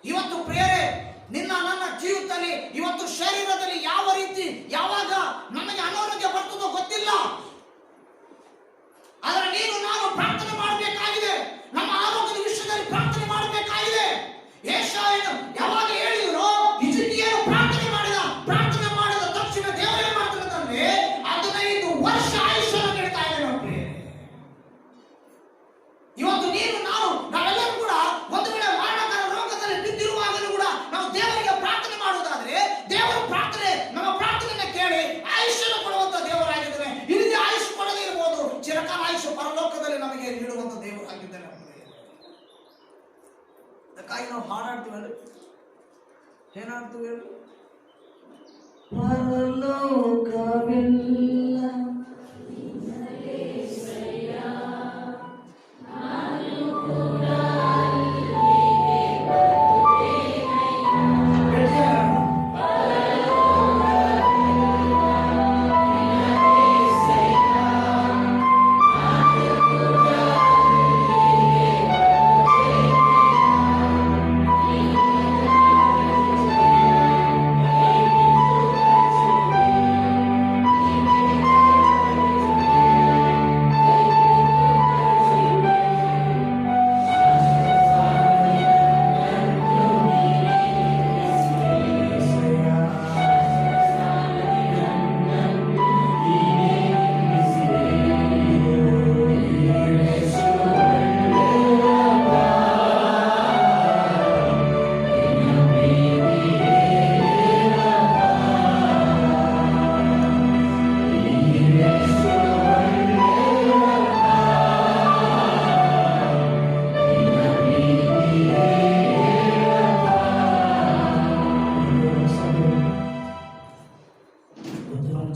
ಇವತ್ತು ಪ್ರಿಯರೇ, ನನ್ನ ಜೀವಿತದಲ್ಲಿ ಇವತ್ತು ಶರೀರದಲ್ಲಿ ಯಾವ ರೀತಿ ಯಾವಾಗ ನಮಗೆ ಅನಾರೋಗ್ಯ ಬರ್ತದೋ ಗೊತ್ತಿಲ್ಲ. ಆದರೆ ನೀನು ನಾನು ಪ್ರಾರ್ಥನೆ ಮಾಡಬೇಕಾಗಿದೆ. ನಮ್ಮ ಆರೋಗ್ಯದ ವಿಷಯದಲ್ಲಿ ಪ್ರಾರ್ಥನೆ ಮಾಡಬೇಕಾಗಿದೆ. ಯೆಶಾಯನು ಯಾವಾಗ ಹೇಳಿದ್ರು, ಹಿಜ್ಕೀಯನು ಪ್ರಾರ್ಥನೆ ಮಾಡಿದ ತಕ್ಷಣ ದೇವರೇ ಮಾಡ್ತಾನೆ 15 ವರ್ಷ ಆಯುಷ್ಯವನ್ನು ನೀಡ್ತಾ ಇದ್ದಾನೆ. ಇವತ್ತು ನೀನು ನಾವೆಲ್ಲರೂ ಕೂಡ ಒಂದು ವೇಳೆ ಮರಣಕರ ರೋಗದಲ್ಲಿ ಬಿದ್ದಿರುವಾಗಲೂ ಕೂಡ ನಾವು ದೇವರಿಗೆ ಪ್ರಾರ್ಥನೆ ಮಾಡುವುದಾದ್ರೆ ದೇವರ ಪ್ರಾರ್ಥನೆ ನಮ್ಮ ಪ್ರಾರ್ಥನೆಯನ್ನು ಕೇಳಿ ಆಯುಷ್ಯವನ್ನು ಕೊಡುವಂತ ದೇವರಾಗಿದ್ದಾನೆ. ಇಲ್ಲಿ ಆಯುಷ್ ಕೊಡದೇ ಇರಬಹುದು, ಚಿರಕಾಲ ಆಯುಷ್ಯ ಪರಲೋಕದಲ್ಲಿ ನಮಗೆ ನೀಡುವಂತ ದೇವರಾಗಿದ್ದಾನೆ. ಅದಕ್ಕಾಗಿ ನಾವು ಹಾಡಾಡ್ತೀವಲ್ಲ, ಏನಾಡ್ತೀವಿ ಹೇಳಿ? ಪರಲೋಕವೆಲ್ಲ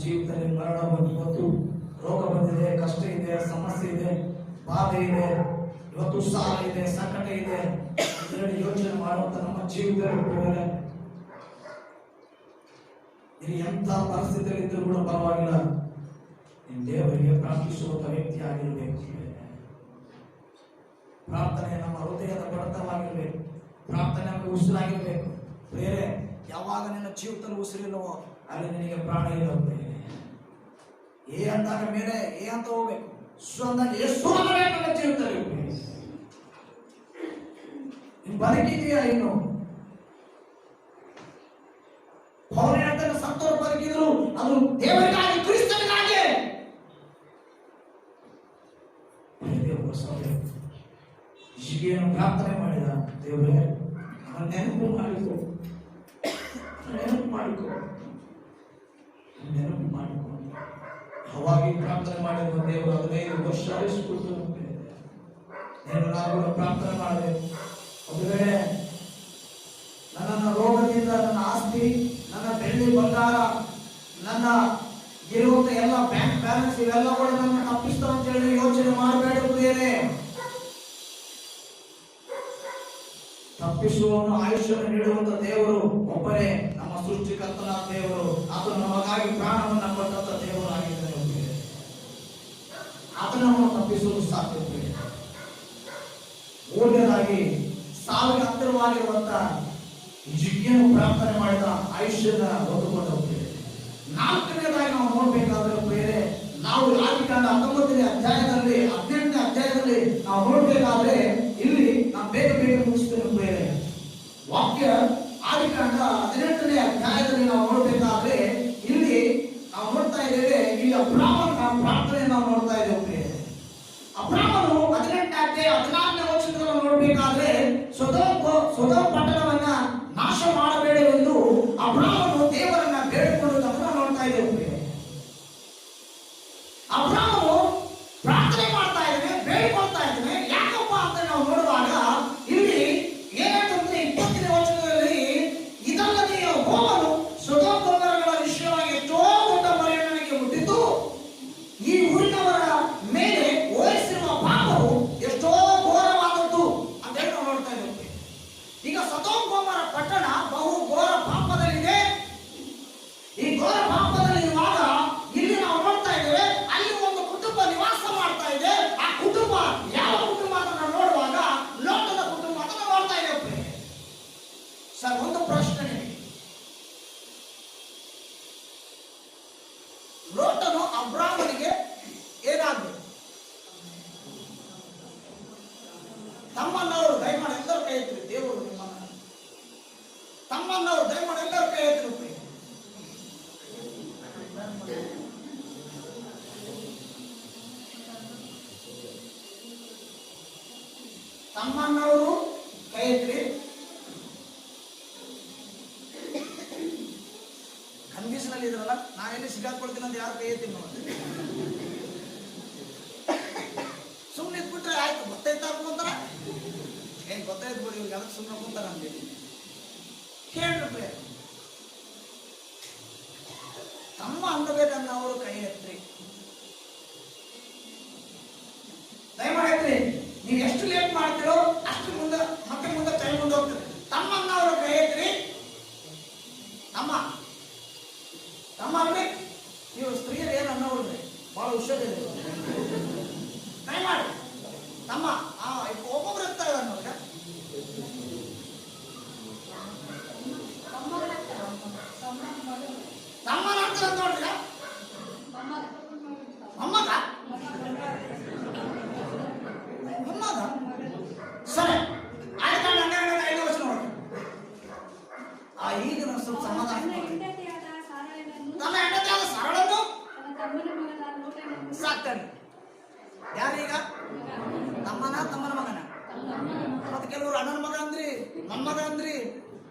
ಜೀವಿತದಲ್ಲಿ ಮರಣ ಬಂತು, ರೋಗ ಬಂದಿದೆ, ಕಷ್ಟ ಇದೆ, ಸಮಸ್ಯೆ ಇದೆ, ಬಾಧೆ ಇದೆ, ಇವತ್ತು ಸಾಲ ಇದೆ, ಸಂಕಟ ಇದೆ ಅಂತ ಹೇಳಿ ಯೋಚನೆ ಮಾಡುವಂತ ನಮ್ಮ ಜೀವಿತದಲ್ಲಿ ಇದು ಎಂಥ ಪರಿಸ್ಥಿತಿಯಲ್ಲಿ ಇದ್ರೂ ಕೂಡ ಪರವಾಗಿಲ್ಲ, ನಿಮ್ ದೇವರಿಗೆ ಪ್ರಾರ್ಥಿಸುವಂತ ವ್ಯಕ್ತಿ ಆಗಿರಬೇಕು. ಪ್ರಾರ್ಥನೆ ನಮ್ಮ ಹೃದಯದ ಬಡತವಾಗಿರ್ಬೇಕು, ಪ್ರಾರ್ಥನೆ ನಮಗೆ ಉಸಿರಾಗಿರ್ಬೇಕು. ಬೇರೆ ಯಾವಾಗ ನಿನ್ನ ಜೀವಿತದಲ್ಲಿ ಉಸಿರಿಲ್ಲವೋ ಅಲ್ಲಿ ನಿನಗೆ ಪ್ರಾಣ ಇಲ್ಲ. ಏ ಅಂದಾಗ ಮೇಲೆ ಏ ಅಂತ ಹೋಗ್ಬೇಕು, ಸು ಅಂದಾಗ ಎಷ್ಟು ನನ್ನ ಜೀವಿತದಲ್ಲಿ ನೀನು ಬದುಕಿದೆಯಾ? ಇನ್ನು ಪೌಲ ಹೇಳ್ತಾನೆ, ಸತ್ತವರು ಬದುಕಿದ್ರು ಅದು ದೇವರಿಗಾಗಿ, ಕ್ರಿಸ್ತನಿಗಾಗಿ. ಹಿಜ್ಕೀಯನು ಪ್ರಾರ್ಥನೆ ಮಾಡಿದ, ದೇವರೇ ನನ್ನ ನೆನಪು ಮಾಡಿಕೊ, ನೆನಪು ಮಾಡಿಕೊ, ನೆನಪು ಮಾಡಿಕೊ. ಅವಾಗಿ ಪ್ರಾರ್ಥನೆ ಮಾಡಿರುವ ದೇವರು 15 ವರ್ಷ ಆಯುಷ್ಕೊಟ್ಟು ನೀನು ನಾವು ಪ್ರಾರ್ಥನೆ ಮಾಡಬೇಕು. ಒಂದು ವೇಳೆ ನನ್ನ ರೋಗದಿಂದ ನನ್ನ ಆಸ್ತಿ, ನನ್ನ ಬೆಳ್ಳಿ ಬಂಗಾರ, ನನ್ನ ಇರುವಂತ ಎಲ್ಲ ಬ್ಯಾಂಕ್ ಬ್ಯಾಲೆನ್ಸ್ ಇವೆಲ್ಲ ಕೂಡ ನನ್ನ ತಪ್ಪಿಸ್ತಾವ ಅಂತ ಹೇಳಿ ಯೋಚನೆ ಮಾಡಬೇಡ. ತಪ್ಪಿಸುವವನು ಆಯುಷ್ಯವನ್ನು ನೀಡುವಂತ ದೇವರು ಒಬ್ಬರೇ ನಮ್ಮ ಸೃಷ್ಟಿಕರ್ತನ ದೇವರು. ಆತನು ನಮಗಾಗಿ ಪ್ರಾಣವನ್ನು ಕೊಟ್ಟಂತ ದೇವರು ಆಗಿದ್ದಾನೆ. ಆತನ ನಾವು ತಪ್ಪಿಸುವುದು ಸಾಧ್ಯತೆ. ಮೂರನೇದಾಗಿ ಸಾವಿಗೆ ಹತ್ತಿರವಾಗಿರುವಂತ ಜಿಜ್ಞೆಯನ್ನು ಪ್ರಾರ್ಥನೆ ಮಾಡಿದ ಆಯುಷ್ಯನ ಹೊಂದಿಕೊಂಡು ಹೋಗ್ತೇವೆ. ನಾಲ್ಕನೇದಾಗಿ ನಾವು ನೋಡ್ಬೇಕಾದ್ರೆ ಬೇರೆ ನಾವು ಆದಿಕಾಂಡ 19ನೇ ಅಧ್ಯಾಯದಲ್ಲಿ 18ನೇ ಅಧ್ಯಾಯದಲ್ಲಿ ನಾವು ನೋಡ್ಬೇಕಾದ್ರೆ ಇಲ್ಲಿ ನಾವು ಬೇಗ ಮುಗಿಸ್ತೇವೆ ಬೇರೆ ವಾಕ್ಯ. ಆದಿಕಾಂಡ 18ನೇ ಅಧ್ಯಾಯದಲ್ಲಿ ನಾವು ನೋಡ್ಬೇಕಾದ್ರೆ ಇಲ್ಲಿ ನಾವು ನೋಡ್ತಾ ಇದ್ದೇವೆ, ಇಲ್ಲಿ ಅಬ್ರಾಮನ ಪ್ರಾರ್ಥನೆ ನಾವು ನೋಡ್ತಾ ಇದ್ದೇವೆ. ಅಬ್ರಾಮನು 18ನೇ ಅಧ್ಯಾಯ 14ನೇ ವಚನದಲ್ಲಿ ನೋಡ್ಬೇಕಾದ್ರೆ ಸೊದೋಮ್ ಪಟ್ಟಣವನ್ನ ನಾಶ ಮಾಡಬೇಡವೆಂದು ಅಬ್ರಾಮನು ದೇವರನ್ನ ಬೇಡಿಕೊಳ್ಳುವುದನ್ನು ನೋಡ್ತಾ ಇದ್ದೇವೆ. ಅಬ್ರಾಮನು ಪ್ರಾರ್ಥನೆ ಮಾಡ್ತಾ ಇದ್ದಾನೆ, ಬೇಡಿಕೊಳ್ತಾ ಇದ್ದಾನೆ. ಯಾಕಪ್ಪ ಅಂತ ನಾವು ನೋಡುವಾಗ ಇಲ್ಲಿ ಏನಂತಂದ್ರೆ 20ನೇ ವಚನದಲ್ಲಿ ಇದಲ್ಲದೆ ಯೆಹೋವನು ಸೊದೋಮ್ ಗೊಮೋರಗಳ ವಿಷಯವಾಗಿ ಎಷ್ಟೋ ದೊಡ್ಡ ಮರೆಯಣಿಗೆ ಹುಟ್ಟಿದ್ದು ಈ ಊರಿನವರ ಮೇಲೆ ವಹಿಸಿರುವ ಪಾಪವು ಎಷ್ಟೋ ಘೋರವಾದದ್ದು ಅಂತ ಹೇಳಿ ನಾವು ನೋಡ್ತಾ ಇದ್ದೇವೆ. ಈಗ ಸೊದೋಮ್ ಗೊಮೋರ ಪಟ್ಟಣ ಬಹು ಘೋರ ಪಾಪದಲ್ಲಿದೆ. ಈ ಘೋರ ಪಾಪದಲ್ಲಿ ಇರುವಾಗ ಇಲ್ಲಿ ನಾವು ನೋಡ್ತಾ ಇದ್ದೇವೆ, ಅಲ್ಲಿ ಒಂದು ಕುಟುಂಬ ನಿವಾಸ ಮಾಡ್ತಾ ಇದೆ. ಆ ಕುಟುಂಬ ಯಾವ ಕುಟುಂಬ ಅಂತ ನಾವು ನೋಡುವಾಗ ಲೋಟದ ಕುಟುಂಬ ಅಂತ ನಾವು ನೋಡ್ತಾ ಇದ್ದೇವೆ. ಸರ್, ಒಂದು ಪ್ರಶ್ನೆ ನಿಮಗೆ. ಲೋಟನು ಅಬ್ರಾಮನಿಗೆ ಏನಾಗಬೇಕು? ತಮ್ಮನ್ನವರು ದಯಮಾಡಿ ಎಲ್ಲರೂ ಕೈ ಎತ್ತಿರಿ. ದೇವರು ನಿಮ್ಮನ್ನ ತಮ್ಮನ್ನವರು ದಯಮಾಡಿ ಎಲ್ಲರೂ ಕೈ ಎತ್ತಿರಿ. ತಮ್ಮನ್ನವರು ಕೈ ಎತ್ತಿರಿ. ಕನ್ಫ್ಯೂಷನ್ ಇದ್ರಲ್ಲ, ನಾನೆಲ್ಲಿ ಸಿಗಾಕೊಳ್ತೀನಿ ಅಂತ ಯಾರು ಕೈ ಎತ್ತೀನಿ ನೋಡಿ. ಸುಮ್ಮನೆ ಇದ್ಬಿಟ್ರೆ ಆಯ್ತು, ಗೊತ್ತಾಯ್ತಾ ಅನ್ಕೊಂತಾರ. ಏನ್ ಗೊತ್ತಾಯ್ತು ಬಿಡಿ, ಇವ್ರಿಗೆ ಅದಕ್ಕೆ ಸುಮ್ಮನೆ ಕುಂತಾರ ಅಂತ ಹೇಳ್ರಿ. ತಮ್ಮ ಅನ್ನಬೇಕನ್ನವರು ಕೈ ಎತ್ರಿ. ದಯಮಾಡಿ ನೀವು ಎಷ್ಟು ಲೇಟ್ ಮಾಡ್ತೀರೋ ಅಷ್ಟು ಮುಂದೆ ಟೈಮ್ ಮುಂದೆ ಹೋಗ್ತದೆ. ತಮ್ಮನ್ನವರು ಕೈ ಎತ್ರಿ. ತಮ್ಮ ಅಲ್ರಿ, ನೀವು ಸ್ತ್ರೀಯರು ಏನು ಅನ್ನೋಳ್ರಿ, ಬಹಳ ಹುಷಾರಿದೆ. ದಯಮಾಡಿ ತಮ್ಮ ಒಬ್ಬೊಬ್ರು ಇರ್ತಾ ಇದ್ದಾರೆ ನೋಡ್ರಿ. ತಮ್ಮನ ಅಂತ ನೋಡ್ರಿ. ಮೊಮ್ಮಗ ಸರಿ, ಆಯ್ತು. 12ನೇ ವರ್ಷ ನೋಡ್ರಿ. ಈಗ ನಾವು ಸ್ವಲ್ಪ ಸಮಾಧಾನ. ತನ್ನ ಹೆಂಡತಿಯಾದ ಸರಳನ್ನು ಸಾಕ್ತಾನೆ. ಯಾರೀಗ? ತಮ್ಮನ ಮಗನ. ಮತ್ತೆ ಕೆಲವರು ಅಣ್ಣನ ಮಗ ಅಂದ್ರಿ, ಮೊಮ್ಮಗ ಅಂದ್ರಿ,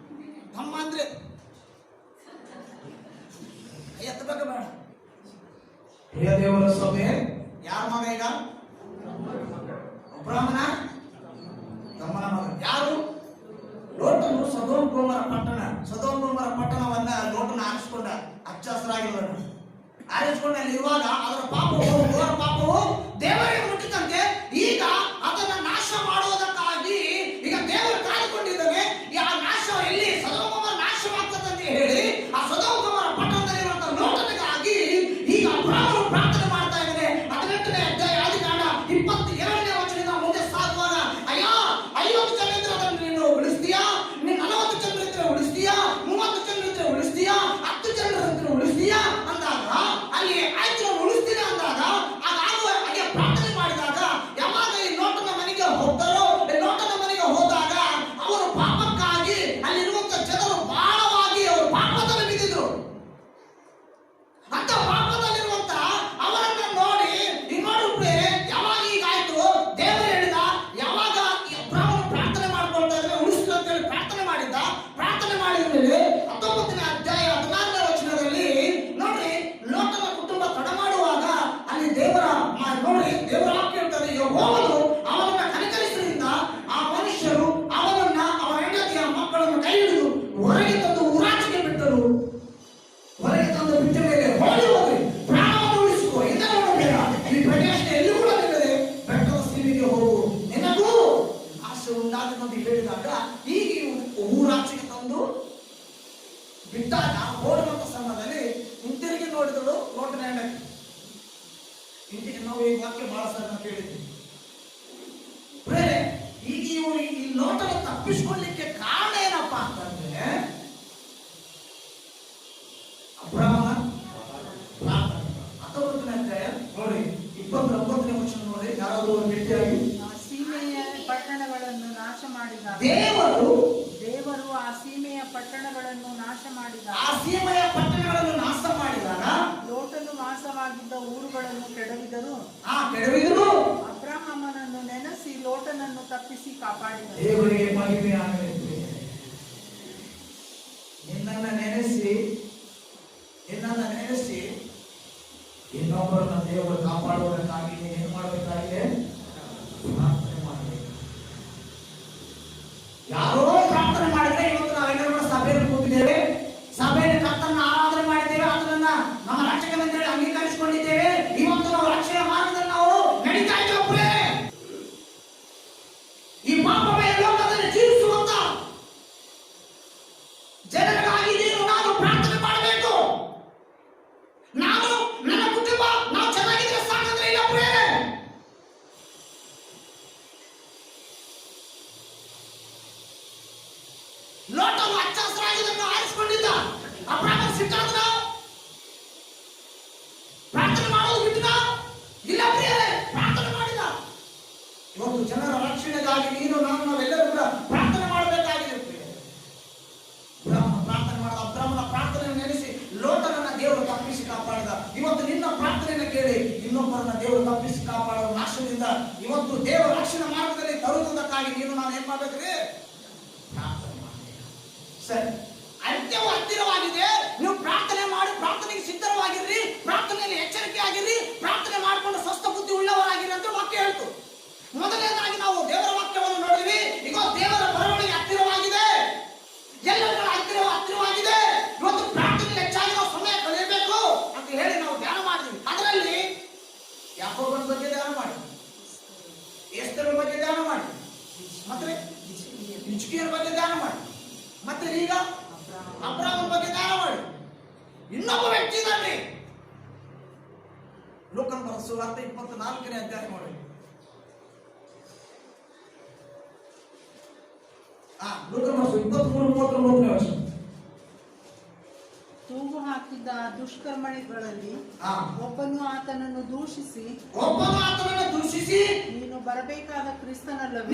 ತಮ್ಮ ಅಂದ್ರಿ. ಎತ್ತಬೇಕು ಬೇಡ. ಪ್ರಿಯ ದೇವರ ಸಭೆ, ಯಾರ ಮಗ ಈಗ? ಅಬ್ರಾಮನ ತಮ್ಮನ ಮಗ. ಯಾರು? ಲೋಟನು ಸೊದೋಮ್ ಗೊಮೋರ ಪಟ್ಟಣವನ್ನ ಲೋಟನ ಆರಿಸಿಕೊಂಡ. ಹಚ್ಚ ಹಸಿರಾಗಿರುವನು ಆರಿಸಿಕೊಂಡ ಇರುವಾಗ ಅದರ ಪಾಪವು ದೇವರಿಗೆ ಮುಟ್ಟಿದಂತೆ ಈಗ ಅದನ್ನ ನಾಶ ಮಾಡುವುದಕ್ಕಾಗಿ ಈಗ ದೇವರು ಕಾಯ್ದುಕೊಂಡಿದ್ದಾನೆ. ಆ ನಾಶ ಎಲ್ಲಿ? ಸೊದೋಮ್ ಗೊಮೋರ ನಾಶವಾಗ್ತದೆ ಅಂತ ಹೇಳಿ ಆ ಸೊದೋಮ್ ಗೊಮೋರ ಪಟ್ಟಣದಲ್ಲಿರುವಂತಹ ಲೋಟನಿಗಾಗಿ ಈಗ ಅಬ್ರಾಮನು ಪ್ರಾರ್ಥನೆ ಮಾಡ್ತಾ ಇದ್ದಾನೆ. 18ನೇ ಅಧ್ಯಾಯ ಆದಿಕಾಂಡ 22ನೇ ವಚನದಿಂದ ಮುಂದೆ ಸಾಗುವಾಗ, ಅಯ್ಯೋ 50 ಜನ ಇದ್ರೆ ಅದನ್ನು ನೀನು ಉಳಿಸ್ತೀಯಾ? ನೀನು 40 ಜನ ಇದ್ರೆ ಉಳಿಸ್ತೀಯಾ? 30 ಜನ ಇದ್ರೆ ಉಳಿಸ್ತೀಯಾ? 10 ಜನ ಇದ್ರೆ ಉಳಿಸ್ತೀಯಾ ಅಂದಾಗ ಅಲ್ಲಿ ಆಯ್ತು ಉಳಿಸ್ತೀನಿ ಅಂದಾಗ ಅದಾಗುವ ಹಾಗೆ ಪ್ರಾರ್ಥನೆ ಮಾಡಿದಾಗ ಯಾವಾಗ ಈ ಲೋಟನ ಮನೆಗೆ ಹೋಗ್ತಾರೋ, ಲೋಟನ ಮನೆಗೆ ಹೋದಾಗ ಅವರು ಪಾಪಕ್ಕಾಗಿ ಅಲ್ಲಿರುವಂತ ಜನರು ಬಹಳವಾಗಿ ಅವರು ಪಾಪದಲ್ಲಿ ಬಿದ್ದಿದ್ರು. ಅಂತ ಪಾಪದಲ್ಲಿರುವಂತ ಅವರನ್ನ ನೋಡಿ ಇನ್ನೊಬ್ಬರೇ ಯಾವಾಗ ಹೀಗಾಯ್ತು ದೇವರು ಹೇಳಿದ, ಯಾವಾಗ ಈ ಅಬ್ರಾಮನು ಪ್ರಾರ್ಥನೆ ಮಾಡ್ಕೊಳ್ತಾ ಇದ್ರೆ ಉಳಿಸ್ತು ಅಂತ ಹೇಳಿ ಪ್ರಾರ್ಥನೆ ಮಾಡಿದ. ಪ್ರಾರ್ಥನೆ ಮಾಡಿದ ಮೇಲೆ 19ನೇ ಅಧ್ಯಾಯ 16ನೇ ವಚನದಲ್ಲಿ ನೋಡ್ರಿ, ಲೋಟನ ಕುಟುಂಬ ತಡ ಮಾಡುವಾಗ ಅಲ್ಲಿ ದೇವರ ವಾಕ್ಯ ಹೇಳ್ತದೆ, ಯೆಹೋವನು ಅವನನ್ನ ಕನಿಕರಿಸಿದ್ರಿಂದ ಆ ಮನುಷ್ಯರು ಅವನನ್ನ ಅವರ ಹೆಂಡತಿಯ ಮಕ್ಕಳನ್ನು ಕೈ ಹಿಡಿದು ಹೊರಗೆ ತಂದು ಊರಾಚೆಗೆ ಬಿಟ್ಟರು. ಹೊರಗೆ ತಂದು ಬಿಟ್ಟ ಮೇಲೆ ಹೋಗಿ ಪ್ರಾಣವನ್ನು ಉಳಿಸಿಕೋ, ಇಂದ ನೋಡಬೇಡ, ಈ ಪ್ರದೇಶ ಎಲ್ಲಿ ಕೂಡ ನಿಲ್ಲದೆ ಬೆಟ್ಟದ ಸೀಮೆಗೆ ಹೋಗು, ನಿನಗೂ ಆಸೆ ಉಂಟಾಗುತ್ತದೆ ಹೇಳಿದಾಗ ಈಗ ಊರಾಚೆಗೆ ತಂದು ಬಿಟ್ಟಾಗ ಓಡುವಂತ ಸಮಯದಲ್ಲಿ ಹಿಂತಿರುಗಿ ನೋಡಿದಳು ಲೋಟನ ಹೆಂಡ. ಇಂಟಿಗೆ ನಾವು ಈ ವಾಕ್ಯ ಬಹಳ ಸರಿ ನಾವು ಕೇಳಿದ್ವಿ. ಈಗ ಇವರು ಈ ಲೋಟನ ತಪ್ಪಿಸ್ಕೊಳ್ಳಿಕ್ಕೆ ಕಾರಣ ಏನಪ್ಪಾ ಅಂತಂದ್ರೆ ಅಬ್ರಹಾಮನ ಪ್ರಾರ್ಥನೆ. 19ನೇ ಅಧ್ಯಾಯ ನೋಡಿ 29ನೇ ವಚನ ನೋಡಿ. ಯಾರಾದರೂ ಭೇಟಿಯಾಗಿ ಸೀಮೆಯ ಪಟ್ಟಣಗಳನ್ನು ನಾಶ ಮಾಡಿದ ದೇವರು ಆ ಸೀಮೆಯ ಪಟ್ಟಣಗಳನ್ನು ನಾಶ ಮಾಡಿದಾಗ, ಆ ಸೀಮೆಯ ಪಟ್ಟಣಗಳನ್ನು ನಾಶ ಮಾಡಿದಾಗ ಲೋಟನು ವಾಸವಾಗಿದ್ದ ಊರುಗಳನ್ನು ಕೆಡವಿದರು. ಅಬ್ರಹಾಮನನ್ನು ನೆನೆಸಿ ಲೋಟನನ್ನು ತಪ್ಪಿಸಿ ಕಾಪಾಡಿದರು. ದೇವರಿಗೆ ಮಹಿಮೆಯಾಗಲಿ. ನಿನ್ನನ್ನು ನೆನೆಸಿ ಇನ್ನೊಬ್ಬರನ್ನ ದೇವರು ಕಾಪಾಡುವುದಕ್ಕಾಗಿ ಏನ್ ಮಾಡಬೇಕಾಗಿದೆ? ಪ್ರಾರ್ಥನೆ ಮಾಡಬೇಕು. ಯಾರೋ ಪ್ರಾರ್ಥನೆ ಮಾಡಿದ್ರೆ ಇವತ್ತು ನಾವೆಲ್ಲರೂ ಸಭೆಯಲ್ಲಿ ಕೂತಿದ್ದೇವೆ, ಸಭೆಯಲ್ಲಿ ಕರ್ತನನ್ನ ಆರಾಧನೆ ಮಾಡಿದ್ದೇವೆ, ಅದನ್ನ ನಮ್ಮ ರಕ್ಷಕನೆಂದು ಅಂಗೀಕರಿಸಿಕೊಂಡಿದ್ದೇವೆ. ಇವತ್ತು ನಾವು ರಕ್ಷಣೆಯ ಮಾರ್ಗದಲ್ಲಿ ನಾವು ನಡೀತಾ ಇದ್ದೇವೆ. ಈ ಪಾಪಮಯ ಲೋಕದಲ್ಲಿ ಜೀವಿಸುವಂತ ಜನರಿಗಾಗಿ ನಾನು ಪ್ರಾರ್ಥನೆ ಮಾಡಬೇಕು. ನಾನು ನನ್ನ ಕುಟುಂಬ ನಾವು ಚೆನ್ನಾಗಿದ್ರೆ ಸಾಕಂದ್ರೆ ಇಲ್ಲ ಪ್ರಿಯರೇ. ಲೋಟವು ಹಚ್ಚ ಹಸಿರಾಗಿದ್ದನ್ನು ಆರಿಸಿಕೊಂಡಿದ್ದ ಅಬ್ರಹಾಮ ಸಿಟ್ಟಾದ ಪ್ರಾರ್ಥನೆ ಮಾಡೋದು ಬಿಟ್ಟಿದ ಇಲ್ಲ ಪ್ರಿಯರೇ, ಪ್ರಾರ್ಥನೆ ಮಾಡಿದ. ಇವತ್ತು ಜನರ ರಕ್ಷಣೆಗಾಗಿ ನೀನು ನಾನು ನಾವೆಲ್ಲರೂ ಕೂಡ ಪ್ರಾರ್ಥನೆ ಮಾಡಬೇಕಾಗಿದೆ ಪ್ರಿಯರೇ. ಪ್ರಾರ್ಥನೆ ಮಾಡಿದ ಅಬ್ರಹಾಮನ ಪ್ರಾರ್ಥನೆ ನೆನೆಸಿ ಲೋಟನನ್ನ ದೇವರು ತಪ್ಪಿಸಿ ಕಾಪಾಡಿದ. ಇವತ್ತು ನಿನ್ನ ಪ್ರಾರ್ಥನೆಯನ್ನು ಕೇಳಿ ಇನ್ನೊಬ್ಬರನ್ನ ದೇವರು ತಪ್ಪಿಸಿ ಕಾಪಾಡುವ ನಾಶದಿಂದ ಇವತ್ತು ದೇವರ ರಕ್ಷಣೆ ಮಾರ್ಗದಲ್ಲಿ ತರುವುದಕ್ಕಾಗಿ ನೀನು ನಾನು ಏನ್ ಮಾಡ್ಬೇಕ್ರಿ? ಪ್ರಾರ್ಥನೆ ಮಾಡಬೇಕು. ಸರಿ, ಅಂತ್ಯವು ಹತ್ತಿರವಾಗಿದೆ. ನೀವು ಪ್ರಾರ್ಥನೆ ಮಾಡಿ ಪ್ರಾರ್ಥನೆಗೆ ಸಿದ್ಧವಾಗಿರ್ರಿ, ಪ್ರಾರ್ಥನೆಯಲ್ಲಿ ಎಚ್ಚರಿಕೆ ಆಗಿರ್ರಿ, ಪ್ರಾರ್ಥನೆ ಮಾಡಿಕೊಂಡು ಸ್ವಸ್ಥ ಬುದ್ಧಿ ಉಳ್ಳವರಾಗಿರಿ ಅಂತ ವಾಕ್ಯ ಹೇಳ್ತು. ಮೊದಲನೇದಾಗಿ ನಾವು ದೇವರ ವಾಕ್ಯವನ್ನು ನೋಡಿದ್ವಿ. ಈಗ ದೇವರ ಬರವಣಿಗೆ ಹತ್ತಿರವಾಗಿದೆ, ಎಲ್ಲಗಳ ಹತ್ತಿರವಾಗಿದೆ. ಇವತ್ತು ಪ್ರಾರ್ಥನೆ ಹೆಚ್ಚಾಗಿ ನಾವು ಸಮಯ ಕಳೆಯಬೇಕು ಅಂತ ಹೇಳಿ ನಾವು ಧ್ಯಾನ ಮಾಡಿದ್ವಿ. ಅದರಲ್ಲಿ ಯಾಕೋಬನ ಬಗ್ಗೆ ಧ್ಯಾನ ಮಾಡಿ, ಎಸ್ತೇರನ ಬಗ್ಗೆ ಧ್ಯಾನ ಮಾಡಿ, ಮತ್ತೆ ಹಿಜ್ಕೀಯನ ಬಗ್ಗೆ ಧ್ಯಾನ ಮಾಡಿ, ಮತ್ತೆ ಈಗ ಅಬ್ರಹಾಮನ ಬಗ್ಗೆ ಧ್ಯಾನ ಮಾಡಿ. ಇನ್ನೊಬ್ಬ ವ್ಯಕ್ತಿ ಇದ್ದಾನೆ, ಲೋಕನ ಬರೆದ ಸುವಾರ್ತೆ 24ನೇ ಅಧ್ಯಾಯ ನೋಡಿ. ಲೋಕನ ಬರೆದ 23-39ನೇ ವಚನ. ತೂಗು ಹಾಕಿದ್ದ ದುಷ್ಕರ್ಮಗಳಲ್ಲಿ ಒಬ್ಬನು ಆತನನ್ನು ದೂಷಿಸಿ ನೀನು ಬರಬೇಕಾದ ಕ್ರಿಸ್ತನಲ್ಲವೇ,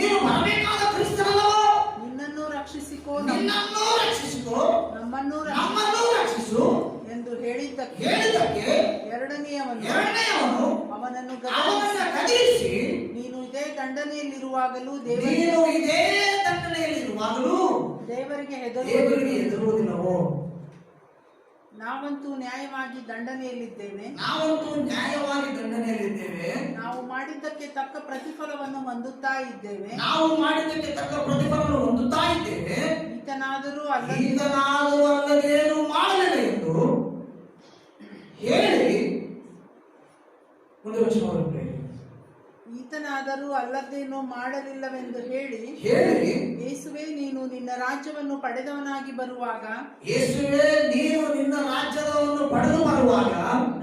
ನಿನ್ನನ್ನು ರಕ್ಷಿಸಿಕೋ, ನಮ್ಮನ್ನು ರಕ್ಷಿಸು ಎಂದು ಹೇಳಿದ್ದಕ್ಕೆ ಎರಡನೆಯವನು ಅವನನ್ನು ಗದರಿಸಿ ನೀನು ಇದೇ ದಂಡನೆಯಲ್ಲಿರುವಾಗಲೂ ದೇವರಿಗೆ ಹೆದರುವುದಿಲ್ಲವೋ? ನಾವಂತೂ ನ್ಯಾಯವಾಗಿ ದಂಡನೆಯಲ್ಲಿದ್ದೇವೆ. ನಾವು ಮಾಡಿದ್ದಕ್ಕೆ ತಕ್ಕ ಪ್ರತಿಫಲವನ್ನು ಹೊಂದುತ್ತಾ ಇದ್ದೇವೆ. ಈತನಾದರೂ ಅಲ್ಲದೇನು ಮಾಡಲಿಲ್ಲ ಎಂದು ಹೇಳಿ ಒಂದು ವಚನ ಬರುತ್ತೆ. ಈತನಾದರೂ ಅಲ್ಲದೇನೋ ಮಾಡಲಿಲ್ಲವೆಂದು ಹೇಳಿ ಯೇಸುವೇ ನೀನು ನಿನ್ನ ರಾಜ್ಯವನ್ನು ಪಡೆದವನಾಗಿ ಬರುವಾಗ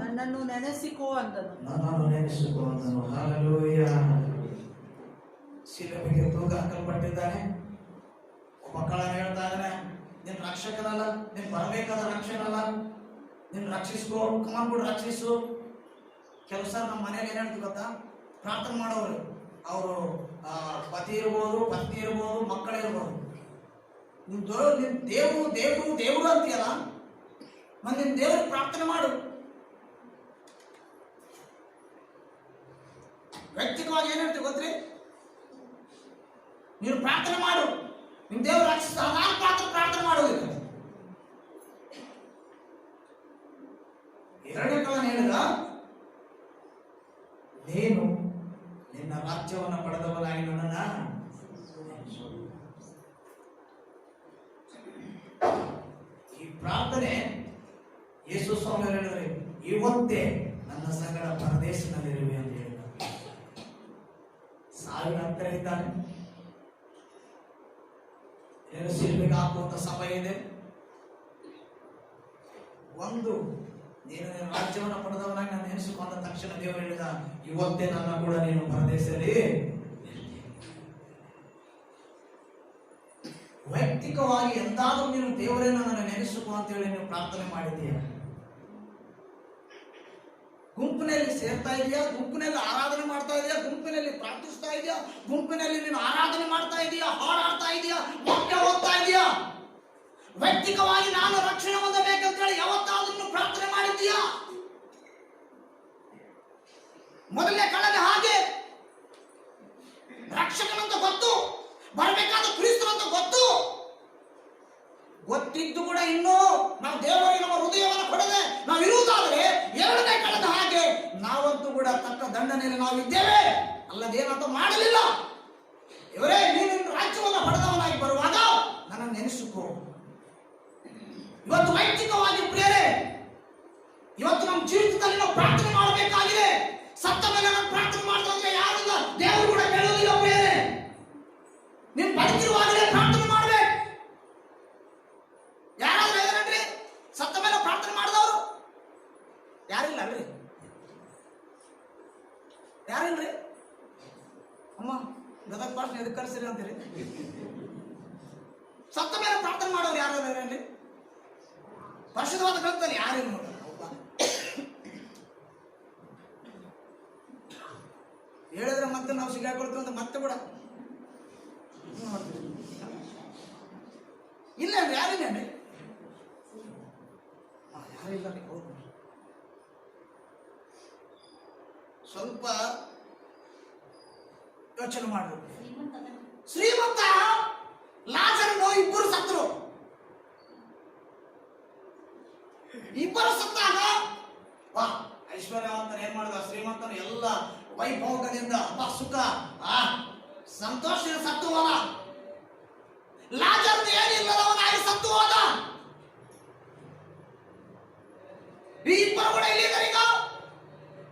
ನನ್ನನ್ನು ನೆನೆಸಿಕೋ ಅಂದನು. ಹಲ್ಲೆಲೂಯಾ. ಶಿಲುಬೆಗೆ ತೂಗ ಹಾಕಲ್ಪಟ್ಟಿದ್ದಾನೆ. ಮಕ್ಕಳ ಹೇಳ್ತಾ ಇದ್ದಾನೆ, ನಿನ್ನ ರಕ್ಷಕನಲ್ಲ, ನೀನ್ ಬರಬೇಕಾದ ರಕ್ಷಕನಲ್ಲ, ನಿನ್ನ ರಕ್ಷಿಸ್ಕೋ, ಕಮಾನ್ ಕೂಡ ರಕ್ಷಿಸು. ಕೆಲವು ಸರ್ ನಮ್ಮ ಮನೆಯಲ್ಲಿ ಏನ್ ಹೇಳ್ತೀವಿ ಗೊತ್ತಾ? ಪ್ರಾರ್ಥನೆ ಮಾಡೋರು ಅವರು ಪತಿ ಇರ್ಬೋದು, ಪತ್ನಿ ಇರ್ಬೋದು, ಮಕ್ಕಳಿರ್ಬೋದು. ನಿಮ್ ದೇವರು ಅಂತೀಯಲ್ಲ, ಮತ್ತೆ ನಿಮ್ ದೇವ್ರಿಗೆ ಪ್ರಾರ್ಥನೆ ಮಾಡು. ವ್ಯಕ್ತಿಗವಾಗಿ ಏನ್ ಹೇಳ್ತೀವಿ ಗೊತ್ತ್ರಿ? ನೀನು ಪ್ರಾರ್ಥನೆ ಮಾಡು, ನಿಮ್ ದೇವರು ರಕ್ಷಿಸ. ನಾನು ಪ್ರಾರ್ಥನೆ ಮಾಡೋದಿಲ್ಲ. ಎರಡನೇ ಕಾಲ ಹೇಳಿದ, ನೀನು ನಿನ್ನ ರಾಜ್ಯವನ್ನು ಪಡೆದವನಾಗಿ ನನ್ನನ್ನ ಈ ಪ್ರಾರ್ಥನೆ ಯೇಸು ಸ್ವಾಮಿ ಹೇಳಿದರೆ, ಇವತ್ತೇ ನನ್ನ ಸಂಗಡ ಪರದೇಶದಲ್ಲಿರುವೆ ಅಂತ ಹೇಳಿದ. ಸಾವಿನ ಹತ್ತಿರ ಇದ್ದಾನೆ. ನೀನು ಸಿಲ್ವಿಗೆ ಹಾಕುವಂತ ಸಮಯ ಇದೆ. ಒಂದು ನೀನು ರಾಜ್ಯವನ್ನು ಪಡೆದವನಾಗಿ ನಾನು ನೆನೆಸಿಕೊಂಡ ತಕ್ಷಣ ದೇವರು ಹೇಳಿದ, ಇವತ್ತೇ ನನ್ನ ಕೂಡ ನೀನು ಪರದೇಶದಲ್ಲಿ. ವೈಯಕ್ತಿಕವಾಗಿ ಎಂದಾದರೂ ನೀನು ದೇವರೇ ನನ್ನನ್ನು ನೆನೆಸಿಕೊ ಅಂತ ಹೇಳಿ ನೀವು ಪ್ರಾರ್ಥನೆ ಮಾಡಿದ್ದೀಯ? ಗುಂಪಿನಲ್ಲಿ ಸೇರ್ತಾ ಇದೆಯಾ? ಗುಂಪಿನಲ್ಲಿ ಆರಾಧನೆ ಮಾಡ್ತಾ ಇದೆಯಾ? ಗುಂಪಿನಲ್ಲಿ ಪ್ರಾರ್ಥಿಸ್ತಾ ಇದೆಯಾ? ಗುಂಪಿನಲ್ಲಿ ನೀನು ಆರಾಧನೆ ಮಾಡ್ತಾ ಇದೆಯಾ? ಹಾಡಾಡ್ತಾ ಇದೆಯಾ? ವಾಕ್ಯ ಓದ್ತಾ ಇದೆಯಾ? ವೈಯಕ್ತಿಕವಾಗಿ ನಾನು ರಕ್ಷಣೆ ಹೊಂದಬೇಕಂತ ಹೇಳಿ ಯಾವತ್ತಾದ್ರೂ ಪ್ರಾರ್ಥನೆ ಮಾಡಿದ್ದೀಯಾ? ಮೊದಲನೇ ಕಳನೆ ಹಾಗೆ ರಕ್ಷಕನಂತ ಗೊತ್ತು, ಬರಬೇಕಾದ ಕ್ರಿಸ್ತನಂತ ಗೊತ್ತಿದ್ದು ಕೂಡ ಇನ್ನೂ ನಾವು ದೇವರಿಗೆ ನಮ್ಮ ಹೃದಯವನ್ನು ಕೊಡದೆ ನಾವು ಇರುವುದಾದರೆ ಎರಡನೇ ಕಳೆದ ಹಾಗೆ ನಾವಂತೂ ಕೂಡ ತಕ್ಕ ದಂಡನೆಯಲ್ಲಿ ನಾವು ಇದ್ದೇವೆ. ಅಲ್ಲದೇನಂತ ಮಾಡಲಿಲ್ಲ. ಇವರೇ ನೀನು ರಾಜ್ಯವನ್ನು ಪಡೆದವನಾಗಿ ಬರುವಾಗ ನನ್ನನ್ನು ನೆನೆಸಿಕೊ. ಇವತ್ತು ವೈಯಕ್ತಿಕವಾಗಿ ಪ್ರಿಯರೇ, ಇವತ್ತು ನಮ್ಮ ಜೀವಿತದಲ್ಲಿ ನಾವು ಪ್ರಾರ್ಥನೆ ಮಾಡಬೇಕಾಗಿದೆ. ಸತ್ತ ಮೇಲೆ ನಾವು ಪ್ರಾರ್ಥನೆ ಮಾಡಿದ್ರೆ ಯಾರಿಂದ ದೇವರು ಕೂಡ ಕೇಳುವುದಿಲ್ಲ ಪ್ರಿಯರೇ. ನೀವು ಬದುಕಿರುವಾಗಲೇ ಪ್ರಾರ್ಥನೆ ಮಾಡಬೇಕು. ಯಾರಾದ್ರೂ ಹೇಳಿದ್ರಿ ಸತ್ತ ಮೇಲೆ ಪ್ರಾರ್ಥನೆ ಮಾಡಿದವರು? ಯಾರಿಲ್ಲ ಅಲ್ರಿ? ಯಾರಿಲ್ರಿ? ಅಮ್ಮ ಗದಗ ಭಾಷೆ ಎದಕ್ಕೆ ಕಳಿಸಿರಿ ಅಂತೀರಿ? ಸತ್ತ ಮೇಲೆ ಪ್ರಾರ್ಥನೆ ಮಾಡೋರು ಯಾರು ಹೇಳಿ? ಪರಿಶುದ್ಧವಾದ ಗ್ರಂಥದಲ್ಲಿ ಯಾರಿಲ್ಲ ನೋಡಿ. ಹೇಳಿದ್ರೆ ಮತ್ತೆ ನಾವು ಸಿಗಾಕೊಳ್ತೀವಿ ಅಂತ ಮತ್ತೆ ಕೂಡ ಇಲ್ಲ ಅಂದ್ರೆ ಯಾರಿಲ್ಲ ಯಾರಿಲ್ಲ. ಹೌದು, ಸ್ವಲ್ಪ ಯೋಚನೆ ಮಾಡಬೇಕು. ಶ್ರೀಮಂತ ಲಾಜರನು ಇಬ್ಬರು ಸತ್ರು. ಇಬ್ಬರು ಸತ್ತಾಗ ಐಶ್ವರ್ಯವಂತನ ಏನ್ ಮಾಡಿದ? ಶ್ರೀಮಂತನ ಎಲ್ಲ ವೈಭೋಗದಿಂದ ಸುಖ ಸಂತೋಷದಿಂದ ಸತ್ತು ಹೋದ. ಲಾಜರನು ಏನಿಲ್ಲದವನಾಗಿ ಸತ್ತು ಹೋದ. ಈ ಇಬ್ಬರು ಕೂಡ ಎಲ್ಲಿದ್ದಾರೆ? ಈಗ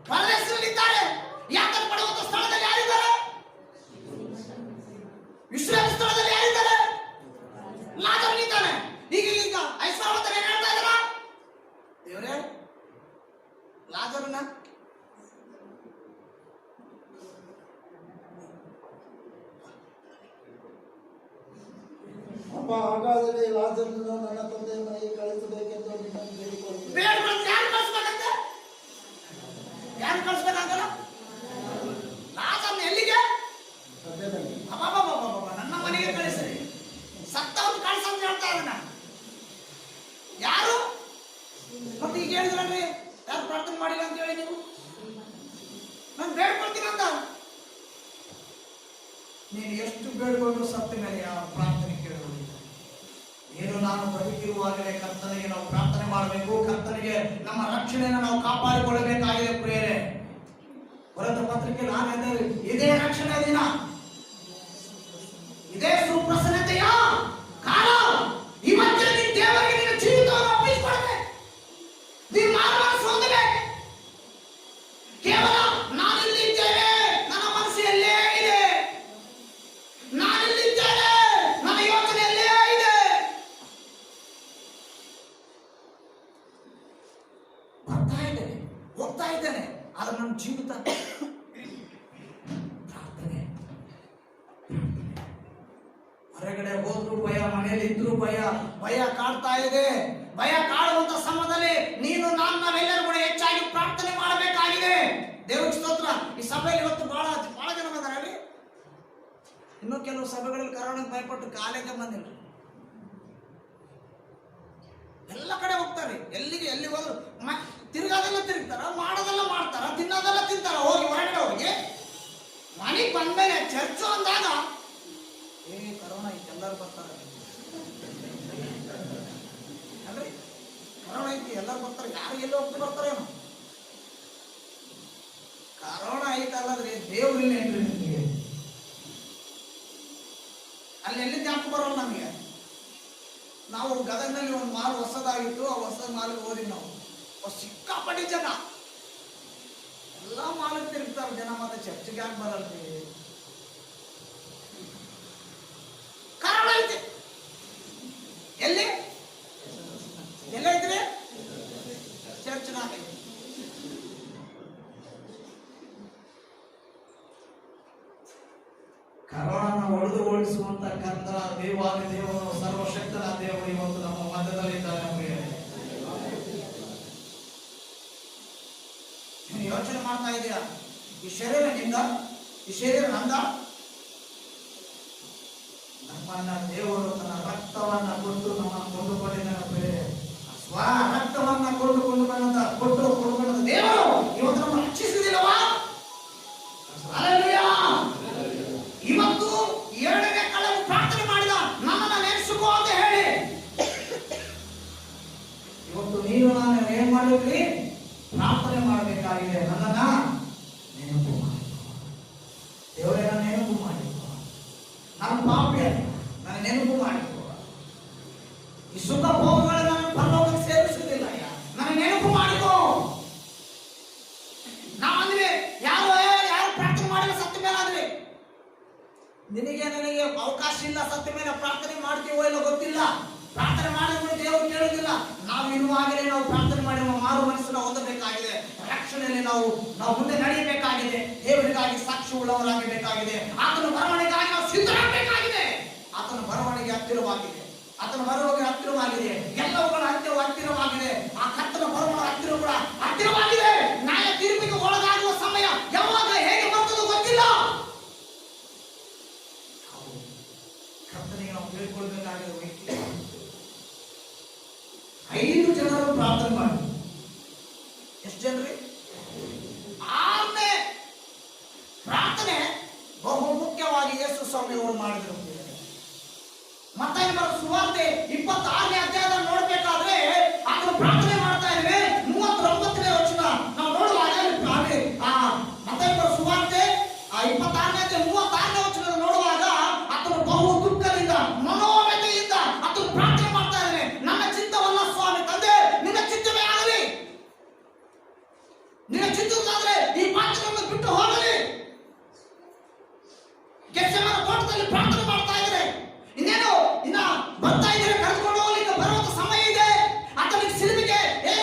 ಪರದೇಶದಲ್ಲಿದ್ದಾರೆ. ಯಾಕಂದ್ರೆ ಪಡುವಂತ ಸ್ಥಳದಲ್ಲಿ ಯಾರಿದ್ದಾರೆ? ವಿಶ್ರಾಂತಿ ಸ್ಥಳದಲ್ಲಿ ಯಾರಿದ್ದಾರೆ? ಲಾಜರನಿದ್ದಾನೆ. ಈಗ ಐಶ್ವರ್ಯವಂತನ ಏನ್ ಹೇಳ್ತಾ ಇದ್ದಾರ? ದೇವರೇ ಲಾಜರನ ಅಪ್ಪ, ಹಾಗಾದರೆ ಲಾಜರನನ್ನು ನನ್ನ ತಂದೆಯ ಮನೆಗೆ ಕಳಿಸಬೇಕೆಂದು ನಿನ್ನನ್ನು ಬೇಡಿಕೊಳ್ಳುತ್ತೇನೆ. ಯಾರು ಕಳಿಸ್ಬೇಕಾಗಲ್ಲ? ಲಾಜರನ ಎಲ್ಲಿಗೆ? ಸದ್ಯದಲ್ಲಿ ನನ್ನ ಮನೆಗೆ ಕಳಿಸ್ರಿ. ಸತ್ತವ್ರು ಕಳಿಸಂತ ಹೇಳ್ತಾ ಇದ್ದಾನ. ಯಾರು? ಮತ್ತೆ ಈಗ ಹೇಳಿದ್ರಲ್ರಿ ಯಾರು ಪ್ರಾರ್ಥನೆ ಮಾಡಿಲ್ಲ ಅಂತ ಹೇಳಿ ನೀವು? ನಾನು ಬೇಡ್ಕೊಳ್ತೀನಿ ಅಂತ. ನೀನು ಎಷ್ಟು ಬೇಡ್ಕೊಂಡ್ರು ಸತ್ತ ಮೇಲೆ ಯಾವ ಪ್ರಾರ್ಥನೆ ಕೇಳುವುದಿಲ್ಲ. ಏನು ನಾನು ಬದುಕಿರುವಾಗಲೇ ಕರ್ತನಿಗೆ ನಾವು ಪ್ರಾರ್ಥನೆ ಮಾಡಬೇಕು. ಕರ್ತನಿಗೆ ನಮ್ಮ ರಕ್ಷಣೆಯನ್ನು ನಾವು ಕಾಪಾಡಿಕೊಳ್ಳಬೇಕಾಗಿದೆ ಪ್ರಿಯರೇ. ಹೊರತ ಪತ್ರಿಕೆ ನಾನು ಇದೇ ರಕ್ಷಣೆ ದಿನ, ಇದೇ ಸುಪ್ರಸನ್ನತೆಯ ಕಾಲ. ಇವತ್ತೇ ನೀನು ದೇವರಿಗೆ ನಿನ್ನ ಜೀವಿತವನ್ನು ಒಪ್ಪಿಸಿಕೊಡಬೇಕು. ನೀನು ಮಾರ್ಗವನ್ನು ಹೊಂದಬೇಕು. ಕೇವಲ ನಾನಿಲ್ಲಿದ್ದೇನೆ, ನನ್ನ ಮನಸ್ಸಲ್ಲೇ ಇದೆ, ನಾನಿಲ್ಲಿದ್ದೇನೆ, ನನ್ನ ಯೋಚನೆಯಲ್ಲೇ ಇದೆ. ಬರ್ತಾ ಇದ್ದೇನೆ, ಹೋಗ್ತಾ ಇದ್ದೇನೆ, ಆದ್ರೆ ನನ್ನ ಜೀವಿತ ಪ್ರಾರ್ಥನೆ. ಹೊರಗಡೆ ಹೋದ್ರು ಭಯ, ಮನೆಯಲ್ಲಿ ಇದ್ರು ಭಯ. ಭಯ ಕಾಡ್ತಾ ಇದೆ. ಭಯ ಕಾಡುವಂತ ಸಮಯದಲ್ಲಿ ನೀನು ನಾವೆಲ್ಲರೂ ಕೂಡ ಹೆಚ್ಚಾಗಿ ಪ್ರಾರ್ಥನೆ ಮಾಡಬೇಕಾಗಿದೆ. ದೇವರಿಗೆ ಸ್ತೋತ್ರ. ಈ ಸಭೆಯಲ್ಲಿ ಇವತ್ತು ಬಹಳ ಜನ ಬಂದಾರಲ್ಲಿ. ಇನ್ನು ಕೆಲವು ಸಭೆಗಳಲ್ಲಿ ಕರೋನಾಗೆ ಭಯಪಟ್ಟು ಕಾಲೇಜ್ ಬಂದಿಲ್ಲ. ಎಲ್ಲ ಕಡೆ ಹೋಗ್ತಾರೆ. ಎಲ್ಲಿ ಹೋದ್ರು ತಿರುಗಾದೆಲ್ಲ ತಿರುಗ್ತಾರ, ಮಾಡೋದೆಲ್ಲ ಮಾಡ್ತಾರ, ತಿನ್ನೋದೆಲ್ಲ ತಿಂತಾರ. ಹೋಗಿ ಹೊರಗಡೆ ಹೋಗಿ ಮನೆಗೆ ಬಂದ್ಮೇಲೆ ಚರ್ಚು ಅಂದಾಗ ಕರೋನಾ ಐತಿ ಎಲ್ಲರೂ ಬರ್ತಾರೆ ಅಲ್ರಿ? ಕರೋನಾ ಐತಿ ಎಲ್ಲರೂ ಬರ್ತಾರೆ. ಯಾರು ಎಲ್ಲಿ ಹೋಗ್ತಾ ಬರ್ತಾರೇನೋ? ಕರೋನಾ ಐತೆ ಅಲ್ಲದ್ರಿ ದೇವ್ರಿಲ್ಲ ಏನ್ರಿ ನಿಮಗೆ? ಅಲ್ಲಿ ಎಲ್ಲಿಂದ ಯಾಕೆ ಬರೋಲ್ಲ ನಮಗೆ? ನಾವು ಗದಗನಲ್ಲಿ ಒಂದು ಮಾಲ್ ಹೊಸದಾಗಿತ್ತು. ಆ ಹೊಸದ ಮಾಲಿಗೆ ಹೋದ್ವಿ ನಾವು. ಸಿಕ್ಕಾಪಟ್ಟಿ ಜನ, ಎಲ್ಲ ಮಾಲಿಗೆ ತಿರುಗ್ತಾರೆ ಜನ. ಮತ್ತೆ ಚರ್ಚಿಗೆ ಯಾಕೆ ಬರಲ್ರಿ? ಕಾರಣ ಐತೆ. ಸಾತಾನನ ಹೊಡೆದು ಓಡಿಸುವಂತ ಕರ್ತ ದೇವಾದಿ ದೇವರು ಸರ್ವಶಕ್ತನ ದೇವರು ಇವತ್ತು ನಮ್ಮ ಮಧ್ಯದಲ್ಲಿದ್ದಾನೆ ಪ್ರಿಯರೇ. ನೀನು ಯೋಚನೆ ಮಾಡ್ತಾ ಇದೆಯಾ, ಈ ಶರೀರ ನಿಂದ, ಈ ಶರೀರ ನಂದ? ನಮ್ಮನ್ನ ದೇವರು ತನ್ನ ರಕ್ತವನ್ನ ಕೊಟ್ಟು ನಮ್ಮನ್ನು ಕೊಂಡುಕೊಂಡಿದ್ದಾನೆ ಪ್ರಿಯರೇ. ಸ್ವ ರಕ್ತವನ್ನ ಕೊಂಡುಕೊಂಡು ಕೊಂಡುಕೊಂಡ ದೇವರು ಇವತ್ತು ನಮ್ಮ ರಕ್ಷಿಸುವುದಿಲ್ಲವಾ? ಹಲ್ಲೆಲೂಯಾ. ಇವತ್ತು 2ನೇ ಕಳವು ಪ್ರಾರ್ಥನೆ ಮಾಡಿದ, ನನ್ನನ್ನು ನೆನೆಸಿಕೋ ಅಂತ ಹೇಳಿ. ಇವತ್ತು ನೀವು ನಾನು ಏನ್ ಮಾಡಬೇಕ್ರಿ? ಪ್ರಾರ್ಥನೆ ಮಾಡಬೇಕಾಗಿದೆ. ನನ್ನನ್ನ ನೆನಪು ಮಾಡಿಕೋ ದೇವರೇ, ನನ್ನ ನೆನಪು ಮಾಡಿಕೋ. ನನ್ನ ಪಾಪಿ ನನ್ನ ನೆನಪು ಮಾಡಿಕೋ. ಈ ಸುಖ ಭೋಗಗಳನ್ನು ನನ್ನ ಪರಲೋಕಕ್ಕೆ ಸೇರಿಸುವುದಿಲ್ಲ. ನನ್ನ ನೆನಪು ಮಾಡಿಕೋ. ನಾವಂದ್ರೆ ಯಾರು ಪ್ರಾರ್ಥನೆ ಮಾಡಿಲ್ಲ ಸತ್ತ ಮೇಲೆ ಅಂದ್ರೆ ನಿನಗೆ ನನಗೆ ಅವಕಾಶ ಇಲ್ಲ. ಸತ್ತ ಮೇಲೆ ಪ್ರಾರ್ಥನೆ ಮಾಡ್ತೀವೋ ಇಲ್ಲ ಗೊತ್ತಿಲ್ಲ. ಪ್ರಾರ್ಥನೆ ಮಾಡಿದ್ರೆ ದೇವರು ಕೇಳುವುದಿಲ್ಲ. ನಾವು ಇರುವಾಗಲೇ ನಾವು ಪ್ರಾರ್ಥನೆ ಮಾಡಿ ಮಾರು ಮನಸ್ಸನ್ನು ಹೊಂದಬೇಕಾಗಿದೆ. ರಕ್ಷಣೆಯಲ್ಲಿ ನಾವು ಮುಂದೆ ನಡೆಯಬೇಕಾಗಿದೆ. ದೇವರಿಗಾಗಿ ಸಾಕ್ಷಿ ಉಳ್ಳವರಾಗಬೇಕಾಗಿದೆ. ಆತನ ಬರವಣಿಗೆಗಾಗಿ ನಾವು ಸಿದ್ಧರಾಗಬೇಕಾಗಿದೆ. ಆತನ ಬರವಣಿಗೆ ಹತ್ತಿರವಾಗಿದೆ. ಆತನ ಬರವಣಿಗೆ ಹತ್ತಿರವಾಗಿದೆ. ಎಲ್ಲವುಗಳ ಹತ್ತಿರವಾಗಿದೆ. ಆ ಕರ್ತನ ಬರವಣಿಗೆ ಹತ್ತಿರವಾಗಿದೆ. ನ್ಯಾಯ ತೀರ್ಪಿಗೆ ಒಳಗಾಗುವ ಸಮಯ ಯಾವಾಗ ಹೇಗೆ ಬರ್ತದೋ ಗೊತ್ತಿಲ್ಲ. ಕರ್ತನಿಗೆ ನಾವು ಕೇಳಿಕೊಳ್ಬೇಕಾಗಿರುವ ವ್ಯಕ್ತಿ 5 ಜನರು ಪ್ರಾರ್ಥನೆ ಮಾಡಿ. ಎಷ್ಟು ಜನರಿ? 6ನೇ ಪ್ರಾರ್ಥನೆ ಬಹು ಮುಖ್ಯವಾಗಿ ಯೇಸು ಸ್ವಾಮಿ ಅವರು ಮಾಡಿದರು. ಮತ್ತಾಯ ಬರೆದ ಸುವಾರ್ತೆ 26ನೇ ಅಧ್ಯಾಯದಲ್ಲಿ ನೋಡಬೇಕಾದ್ರೆ ಆತನು ಪ್ರಾರ್ಥನೆ ಮಾಡ್ತಾ ಇದ್ದೇವೆ. 39ನೇ ವಚನ ನಾವು ನೋಡುವಾಗ ಮತ್ತಾಯ ಬರೆದ ಸುವಾರ್ತೆ 26ನೇ ಅಧ್ಯಾಯ 36ನೇ ವಚನ ನೋಡುವಾಗ ಆತನು ಬಹು ದುಃಖದಿಂದ ಮನೋವ್ಯಥೆಯಿಂದ ಆತನು ಪ್ರಾರ್ಥನೆ ಮಾಡ್ತಾ ಇದ್ದಾನೆ. ನನ್ನ ಚಿತ್ತವಲ್ಲ ಸ್ವಾಮಿ, ತಂದೆ ನಿನ್ನ ಚಿತ್ತವೇ ಆಗಲಿ. ನಿನ್ನ ಚಿತ್ತವಾದರೆ ಈ ಪಾತ್ರವನ್ನು ಬಿಟ್ಟು ಹೋಗಲಿ. ಗೆತ್ಸೆಮನೆ ತೋಟದಲ್ಲಿ ಪ್ರಾರ್ಥನೆ ಮಾಡ್ತಾ ಇದ್ದಾರೆ. ಇನ್ನೇನು ಇನ್ನ ಬರ್ತಾ ಇದ್ದಾರೆ, ಕರೆದುಕೊಂಡು ಹೋಗ್ಲಿಕ್ಕೆ ಬರುವಂತ ಸಮಯ ಇದೆ. ಆತನಿಗೆ ಸಿಲುಬೆಗೆ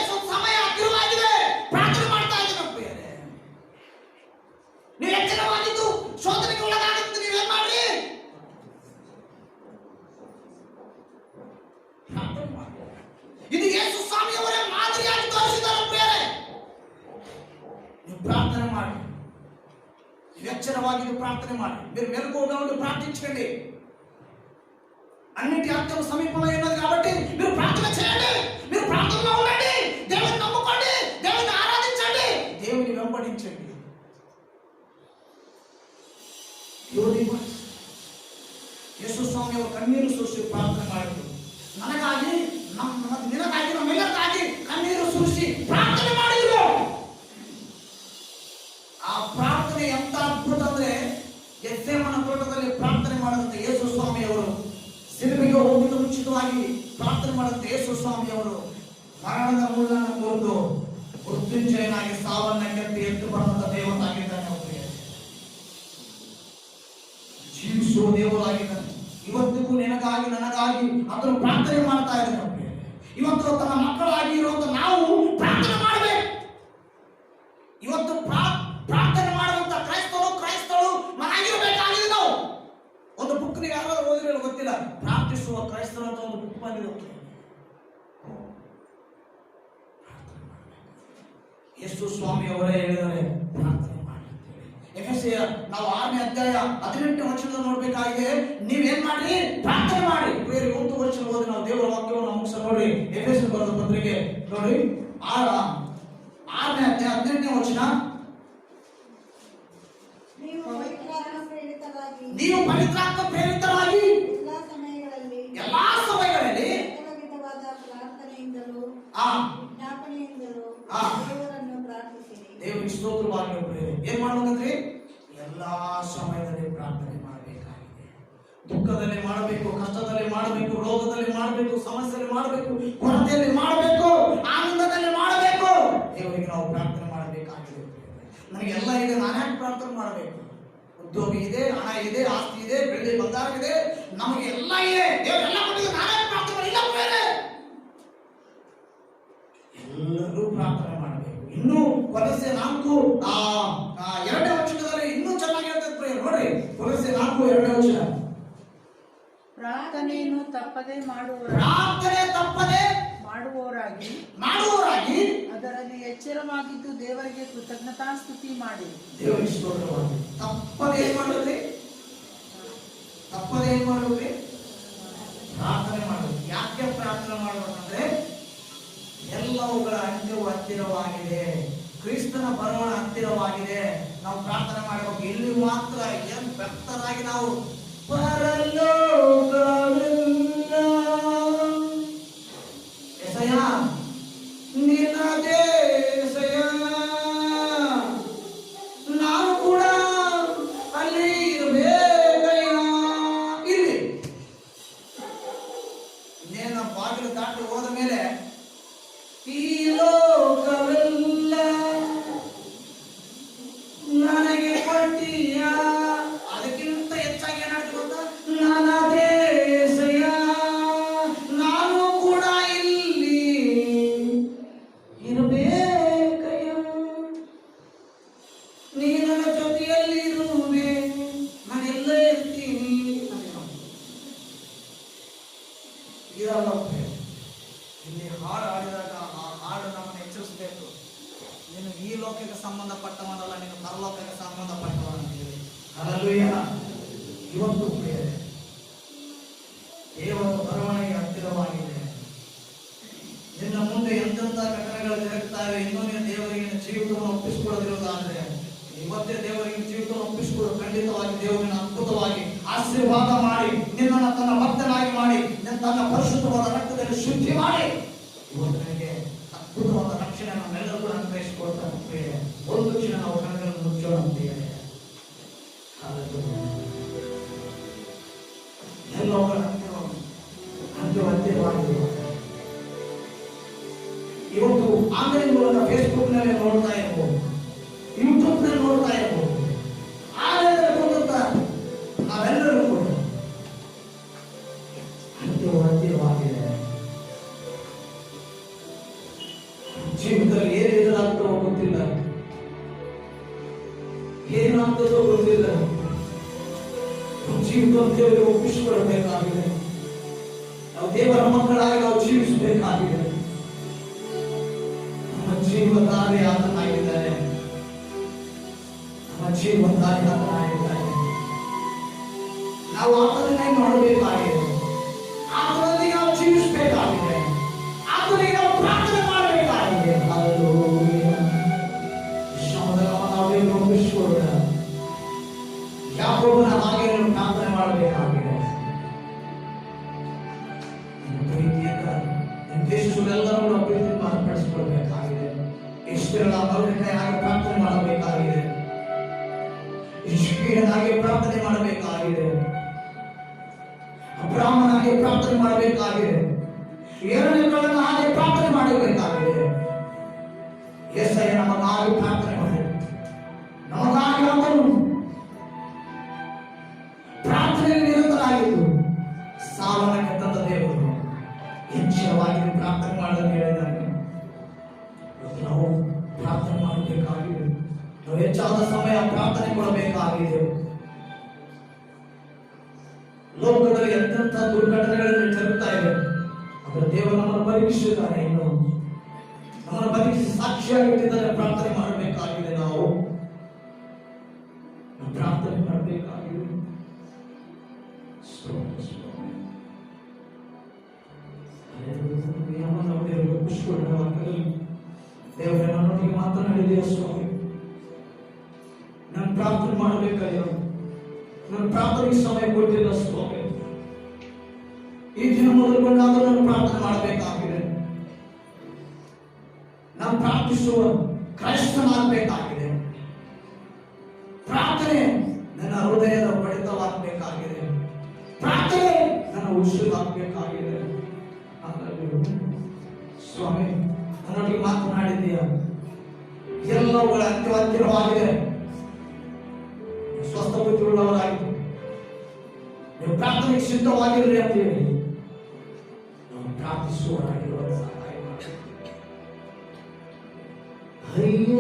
ಸ್ವಲ್ಪ ಸಮಯ ಹತ್ತಿರವಾಗಿದೆ. ಪ್ರಾರ್ಥನೆ ಮಾಡ್ತಾ ಇದ್ದಾರೆ ಪ್ರಿಯರೇ. ನೀವು ಎಚ್ಚರವಾಗಿದ್ದು ಶೋಧನೆಗೆ ಒಳಗಾಗುತ್ತೆ. ನೀವೇನ್ ಮಾಡ್ರಿ? ಇದು ಯೇಸು ಸ್ವಾಮಿಯವರೇ ಮಾದರಿಯಾಗಿ ತೋರಿಸಿದ್ದಾರೆ ಪ್ರಿಯರೇ. ನೀವು ಪ್ರಾರ್ಥನೆ ಮಾಡಿ, ಎಚ್ಚರವಾಗಿ ಪ್ರಾರ್ಥನೆ ಮಾಡಿ. మీరు మెలకువగా ఉండి ప్రార్థించండి. అన్నిటి అంత్యం సమీపమైనది కాబట్టి మీరు ప్రార్థన చేయండి. మీరు ప్రార్థనలో ఉండండి. దేవుని నమ్ముకోండి. దేవుని ఆరాధించండి. దేవుని వెంబడించండి. ಯೇಸು ಸ್ವಾಮಿ ಅವರು ಕಣ್ಣೀರು ಸುರಿಸಿ ಪ್ರಾರ್ಥನೆ ಮಾಡಿದ್ರು. ನನಗಾಗಿ ನಿನಗಾಗಿ ನಮ್ಮೆಲ್ಲರಿಗಾಗಿ ಕಣ್ಣೀರು ಸುರಿಸಿ ಪ್ರಾರ್ಥನೆ ಮಾಡಿದ್ರು. ಆ ಪ್ರಾರ್ಥನೆ ಎಂತ ಅದ್ಭುತ ಅಂದ್ರೆ, ಗೆತ್ಸೆಮನೆ ತೋಟದಲ್ಲಿ ಪ್ರಾರ್ಥನೆ ಮಾಡದಂತೆ ಯೇಸು ಸ್ವಾಮಿ ಅವರು ಸಿಲುಬೆಗೆ ಹೋಗುವುದು ಮುಂಚಿತವಾಗಿ ಪ್ರಾರ್ಥನೆ ಮಾಡದಂತೆ ಯೇಸು ಸ್ವಾಮಿ ಅವರು ಮರಣದ ಮುಳ್ಳನ್ನು ಮುರಿದು ಮೃತ್ಯುಂಜಯನಾಗಿ ಸಾವನ್ನ ಗೆದ್ದು ಎದ್ದು ಬರುವಂತ ದೇವರಾಗಿದ್ದಾನೆ. ಜೀವಿಸುವ ದೇವರಾಗಿದ್ದಾನೆ. ಇವತ್ತಿಗೂ ನಿನಗಾಗಿ ನನಗಾಗಿ ಅದನ್ನು ಪ್ರಾರ್ಥನೆ ಮಾಡ್ತಾ ಇದ್ದಾನೆ. ಇವತ್ತು ತನ್ನ ಮಕ್ಕಳಾಗಿ ಇರುವಂತ ನಾವು ಪ್ರಾರ್ಥನೆ ಮಾಡಬೇಕು. ಇವತ್ತು ಪ್ರಾರ್ಥನೆ ಮಾಡುವಂತ ಕ್ರೈಸ್ತರು ಮನಾಗಿರಬೇಕಾಗಿದೆ. ನಾವು ಒಂದು ಬುಕ್ ನೀವು ಯಾರಾದ್ರೂ ಓದಿರೋ ಗೊತ್ತಿಲ್ಲ, ಪ್ರಾರ್ಥಿಸುವ ಕ್ರೈಸ್ತರು ಅಂತ ಒಂದು ಬುಕ್ ಬಂದಿದೆ. ಯೇಸು ಸ್ವಾಮಿ ಅವರೇ ಹೇಳಿದರೆ ಪ್ರಾರ್ಥನೆ ಮಾಡಿ ಅಂತ ಹೇಳಿ. ಎಫೆಸಿಯ ನಾವು 6ನೇ ಅಧ್ಯಾಯ 18ನೇ ವಚನ ನೋಡ್ಬೇಕಾಗಿದೆ. ನೀವೇನ್ ಮಾಡಿ? ಪ್ರಾರ್ಥನೆ ಮಾಡಿ. ಬೇರೆ ಒಂದು ವಚನ ಓದಿ ನಾವು ದೇವರ ವಾಕ್ಯವನ್ನು ಮುಗಿಸ ನೋಡಿ. ಎಫೆಸಿಯ ಬರೆದ ಪತ್ರಿಕೆ ನೋಡಿ 6ನೇ ಅಧ್ಯಾಯ 18ನೇ ವಚನ. ನೀವು ಪವಿತ್ರಾತ್ಮ ಪ್ರೇರಿತರಾಗಿ ಎಲ್ಲಾ ಸಮಯಗಳಲ್ಲಿ ದೇವರಿಗೆ ಸ್ತೋತ್ರವಾಗಿ ಏನ್ ಮಾಡ್ಬೇಕಂದ್ರೆ ಎಲ್ಲಾ ಸಮಯದಲ್ಲಿ ಪ್ರಾರ್ಥನೆ ಮಾಡಬೇಕಾಗಿದೆ. ದುಃಖದಲ್ಲಿ ಮಾಡಬೇಕು, ಕಷ್ಟದಲ್ಲಿ ಮಾಡಬೇಕು, ರೋಗದಲ್ಲಿ ಮಾಡಬೇಕು, ಸಮಸ್ಯೆಯಲ್ಲಿ ಮಾಡಬೇಕು, ಕೊರತೆಯಲ್ಲಿ ಮಾಡಬೇಕು, ಆನಂದದಲ್ಲಿ ಮಾಡಬೇಕು. ದೇವರಿಗೆ ನಾವು ಪ್ರಾರ್ಥನೆ ಮಾಡಬೇಕಾಗಿದೆ. ನನಗೆಲ್ಲ ಇದೆ, ನಾನ್ಯಾಕೆ ಪ್ರಾರ್ಥನೆ ಮಾಡಬೇಕು? ಉದ್ಯೋಗ ಇದೆ, ಹಣ ಇದೆ, ಆಸ್ತಿ ಇದೆ, ಬೆಳ್ಳಿ ಬಂಗಾರ ಇದೆ, ನಮಗೆ ಎಲ್ಲ ಇದೆ, ದೇವರೆಲ್ಲ ಕೊಟ್ಟಿದೆ, ನಾನ್ಯಾಕೆ ಪ್ರಾರ್ಥನೆ ಇಲ್ಲ? ಎಲ್ಲರೂ ಪ್ರಾರ್ಥನೆ ಮಾಡಬೇಕು. ಇನ್ನು ಕೊಲಸೆ 4 2ನೇ ವಚನದಲ್ಲಿ ಇನ್ನೂ ಚೆನ್ನಾಗಿ ಹೇಳ್ತದೆ ನೋಡಿ. ಕೊಲೊಸ್ಸೆ 4:2. ಪ್ರಾರ್ಥನೆಯನ್ನು ತಪ್ಪದೆ ಪ್ರಾರ್ಥನೆ ತಪ್ಪದೆ ಮಾಡುವವರಾಗಿ ಅದರಲ್ಲಿ ಎಚ್ಚರವಾಗಿದ್ದು ದೇವರಿಗೆ ಕೃತಜ್ಞತಾಸ್ತುತಿ ಮಾಡಿ. ದೇವರಿಗೆ ಸ್ತೋತ್ರ ಮಾಡಿ. ತಪ್ಪದೆ ಏನ್ ಮಾಡೋದ್ರಿ? ತಪ್ಪದೆ ಏನ್ ಮಾಡೋದ್ರಿ? ಪ್ರಾರ್ಥನೆ ಮಾಡೋದು. ಯಾಕೆ ಪ್ರಾರ್ಥನೆ ಮಾಡಬೇಕಂದ್ರೆ ಎಲ್ಲವುಗಳ ಅಂತ್ಯವು ಹತ್ತಿರವಾಗಿದೆ, ಕ್ರಿಸ್ತನ ಬರೋಣ ಹತ್ತಿರವಾಗಿದೆ. ನಾವು ಪ್ರಾರ್ಥನೆ ಮಾಡಬೇಕು. ಇಲ್ಲಿ ಮಾತ್ರ ಏನ್ ಭಕ್ತರಾಗಿ ನಾವು ಪರಲೋಕವೆಲ್ಲ ಎಸೆಯ ನಿನ್ನದೇ ಎಸೆಯ, ನಾನು ಕೂಡ ಅಲ್ಲಿ ಇರಬೇಕಯ್ಯ. ಇಲ್ಲಿ ಇನ್ನೇನು ಬಾಗಿಲು ದಾಟಿ ಹೋದ ಮೇಲೆ ಈ ಲೋಕವೆಲ್ಲ ನನಗೆ ಕೊಟ್ಟಿಯ, ಅದಕ್ಕಿಂತ ಹೆಚ್ಚಾಗಿ ಏನಾಗ್ತದೆ ಗೊತ್ತಾ? ನನ್ನ ದೇಶಯ, ನಾನು ಕೂಡ ಇಲ್ಲಿ ಇರಬೇಕಯ್ಯ, ನೀ ನನ್ನ ಜೊತೆಯಲ್ಲಿ ಇರುವೆ, ನಾನೆಲ್ಲೇ ಇರ್ತೀನಿ. ಇದಲ್ಲ ಇಲ್ಲಿ ಹಾಡು ಹಾಡಿದಾಗ ಆ ಹಾಡು ನಮ್ಮನ್ನು ಎಚ್ಚರಿಸಬೇಕು. ನೀನು ಈ ಲೋಕಕ್ಕೆ ಸಂಬಂಧಪಟ್ಟವನಲ್ಲ, ನೀನು ಪರಲೋಕಕ್ಕೆ ಸಂಬಂಧಪಟ್ಟವನ ಅಂತ ಹೇಳಿ. ಹಲ್ಲೆಲೂಯಾ. ಇವತ್ತು ದೇವರ ಬರವಣಿಗೆ ಹತ್ತಿರವಾಗಿದೆ. ನಿನ್ನ ಮುಂದೆ ಎಂತೆಂಥ ಘಟನೆಗಳು ಜರುಗುತ್ತವೆ. ಇನ್ನೂ ನೀನು ದೇವರಿಗೆ ಜೀವಿತವನ್ನು ಒಪ್ಪಿಸಿಕೊಳ್ಳದಿರುವುದಾದ್ರೆ ಇವತ್ತೇ ದೇವರಿಗೆ ಜೀವಿತವನ್ನು ಒಪ್ಪಿಸಿಕೊಳ್ಳು. ಖಂಡಿತವಾಗಿ ದೇವರಿನ ಅದ್ಭುತವಾಗಿ ಆಶೀರ್ವಾದ ಮಾಡಿ, ನಿನ್ನನ್ನು ತನ್ನ ಭಕ್ತನಾಗಿ ಮಾಡಿ, ತನ್ನ ಪರಿಶುದ್ಧವಾದ ರಕ್ತದಲ್ಲಿ ಶುದ್ಧಿ ಮಾಡಿ ಇವತ್ತು ನನಗೆ ಅದ್ಭುತವಾದ ರಕ್ಷಣೆ ನಮ್ಮೆಲ್ಲರೂ ಕೂಡ ಅನ್ವಯಿಸಿಕೊಳ್ತಾರೆ. ಒಂದು ಕ್ಷಣ ನಾವು ಕಣ್ಣುಗಳನ್ನು ಮುಚ್ಚೋಣ ಅಂತೇಳಿ ಎಲ್ಲವುಗಳ ಹತ್ತಿರವಾಗಿದೆ. ಇವತ್ತು ಆನ್ಲೈನ್ ಮೂಲಕ ಫೇಸ್ಬುಕ್ ನಲ್ಲಿ ನೋಡ್ತಾ ಇರ್ಬೋದು, ಯೂಟ್ಯೂಬ್ ನಲ್ಲಿ ನೋಡ್ತಾ ಇರ್ಬೋದು, ಆನ್ಲೈನ್ ಕೊಡುತ್ತ ನಾವೆಲ್ಲರೂ ಕೂಡ ಹತ್ತಿರವಾಗಿದೆ. ಜೀವಿತದಲ್ಲಿ ಏನು ಎದುರಾಗ್ತವೋ ಗೊತ್ತಿಲ್ಲ, ಏನಾಗ್ತದೋ ಗೊತ್ತಿಲ್ಲ. ಜೀವಿತ ದೇವರಿಗೆ ಒಪ್ಪಿಸಿಕೊಳ್ಳಬೇಕಾಗಿದೆ. ನಾವು ದೇವರ ಮಕ್ಕಳಾಗಿ ನಾವು ಜೀವಿಸಬೇಕಾಗಿದೆ. ನಮ್ಮ ಜೀವದಾರಿ ಆತನಾಗಿದ್ದಾನೆ, ನಮ್ಮ ಜೀವದಾರಿ ಆತನಾಗಿದ್ದಾನೆ. ನಾವು ಆತನನ್ನೇ ಮಾಡಬೇಕಾಗಿದೆ, ಆತನೊಂದಿಗೆ ನಾವು ಜೀವಿಸಬೇಕಾಗಿದೆ, ಆತನಿಗೆ ನಾವು ಪ್ರಾರ್ಥನೆ ಮಾಡಬೇಕಾಗಿದೆ. ಹಲ್ಲೆಲೂಯಾ. ನಾವು ದೇವರಿಗೆ ಒಪ್ಪಿಸಿಕೊಳ್ಳೋಣ. ಯಾಕೋಬನ ಹಾಗೆ ಪ್ರಾರ್ಥನೆ ಮಾಡಬೇಕಾಗಿದೆ. ಪ್ರೀತಿಯಿಂದ ದೇಶದೆಲ್ಲರೂ ಪ್ರೀತಿ ಮಾರ್ಪಡಿಸಿಕೊಳ್ಬೇಕಾಗಿದೆ. ಇಷ್ಟೆಲ್ಲ ಮರುಕೈ ಹಾಗೆ ಪ್ರಾರ್ಥನೆ ಮಾಡಬೇಕಾಗಿದೆ. ಇಷ್ಕೀಯನಾಗಿ ಪ್ರಾರ್ಥನೆ ಮಾಡಬೇಕಾಗಿದೆ. ಅಬ್ರಾಹ್ಮನಾಗಿ ಪ್ರಾರ್ಥನೆ ಮಾಡಬೇಕಾಗಿದೆ. ಎರಡನೇಗಳನ್ನು ಹಾಗೆ ಪ್ರಾರ್ಥನೆ ಮಾಡಬೇಕಾಗಿದೆ. ಯೆಸಯ್ಯ ನಮಗಾಗಿ ಪ್ರಾರ್ಥನೆ ಮಾಡಿ, ನಮಗಾಗಿ ಆತನು ಪ್ರಾರ್ಥನೆಯಲ್ಲಿ ನಿರತರಾಗಿದ್ದು ಸಾವನ್ನ ಕೆಟ್ಟಂತ ದೇವರು ಹೆಚ್ಚಿನವಾಗಿ ಪ್ರಾರ್ಥನೆ ಮಾಡಲು ಹೇಳಿದ್ದಾರೆ. ನಾವು ಪ್ರಾರ್ಥನೆ ಮಾಡಬೇಕಾಗಿದೆ. ನಾವು ಹೆಚ್ಚಾದ ಸಮಯ ಪ್ರಾರ್ಥನೆ ಕೊಡಬೇಕಾಗಿದೆ. ಲೋಕದಲ್ಲಿ ಎಂತೆಂಥ ದುರ್ಘಟನೆಗಳನ್ನು ಜರುಗುತ್ತಾ ಇದೆ. ಅದರ ದೇವರು ನಮ್ಮನ್ನು ಪರೀಕ್ಷಿಸಿದ್ದಾನೆ. ಇನ್ನು ನಮ್ಮನ್ನು ಪರೀಕ್ಷಿಸಿ ಸಾಕ್ಷಿಯಾಗಿಟ್ಟಿದ್ದಾರೆ. ಪ್ರಾರ್ಥನೆ ಮಾಡಬೇಕಾಗಿದೆ. ನಾವು ಪ್ರಾರ್ಥನೆ ಮಾಡಬೇಕಾಗಿದೆ. ದೇವರೇ ನನ್ನೊಟ್ಟಿಗೆ ಮಾತನಾಡಿದೆಯಾ ಸ್ವಾಮಿ? ನಾನು ಪ್ರಾರ್ಥನೆ ಮಾಡಬೇಕಾಯ್ಯ. ನನ್ನ ಪ್ರಾರ್ಥನೆಗೆ ಸಮಯ ಕೊಟ್ಟಿಲ್ಲ ಸ್ವಾಮಿ. ಈ ದಿನ ಮೊದಲುಗೊಂಡಾದರೂ ನಾನು ಪ್ರಾರ್ಥನೆ ಮಾಡಬೇಕಾಗಿದೆ. ನಾನು ಪ್ರಾರ್ಥಿಸುವ ಕ್ರೈಸ್ತನಾಗಬೇಕಾಗಿದೆ. ಪ್ರಾರ್ಥನೆ ನನ್ನ ಹೃದಯದ ಬಡಿತವಾಗಬೇಕಾಗಿದೆ. ಪ್ರಾರ್ಥನೆ ನನ್ನ ಉಸಿರಾಗಬೇಕಾಗಿದೆ. ಸ್ವಾಮಿ, ನನ್ನೊಟ್ಟಿಗೆ ಮಾತನಾಡಿದ್ದೀಯಾ? ಎಲ್ಲವುಗಳ ಹತ್ತಿರವಾಗಿದೆ. ಸ್ವಸ್ಥ ಬುದ್ಧಿಯುಳ್ಳವರಾಗಿ ನೀವು ಪ್ರಾರ್ಥನೆಗೆ ಸಿದ್ಧವಾಗಿರಲಿ ಅಂತ ಹೇಳಿ ನಾವು ಪ್ರಾರ್ಥಿಸುವವರಾಗಿರುವ ಸಹಾಯ ಮಾಡಿ. ಅಯ್ಯ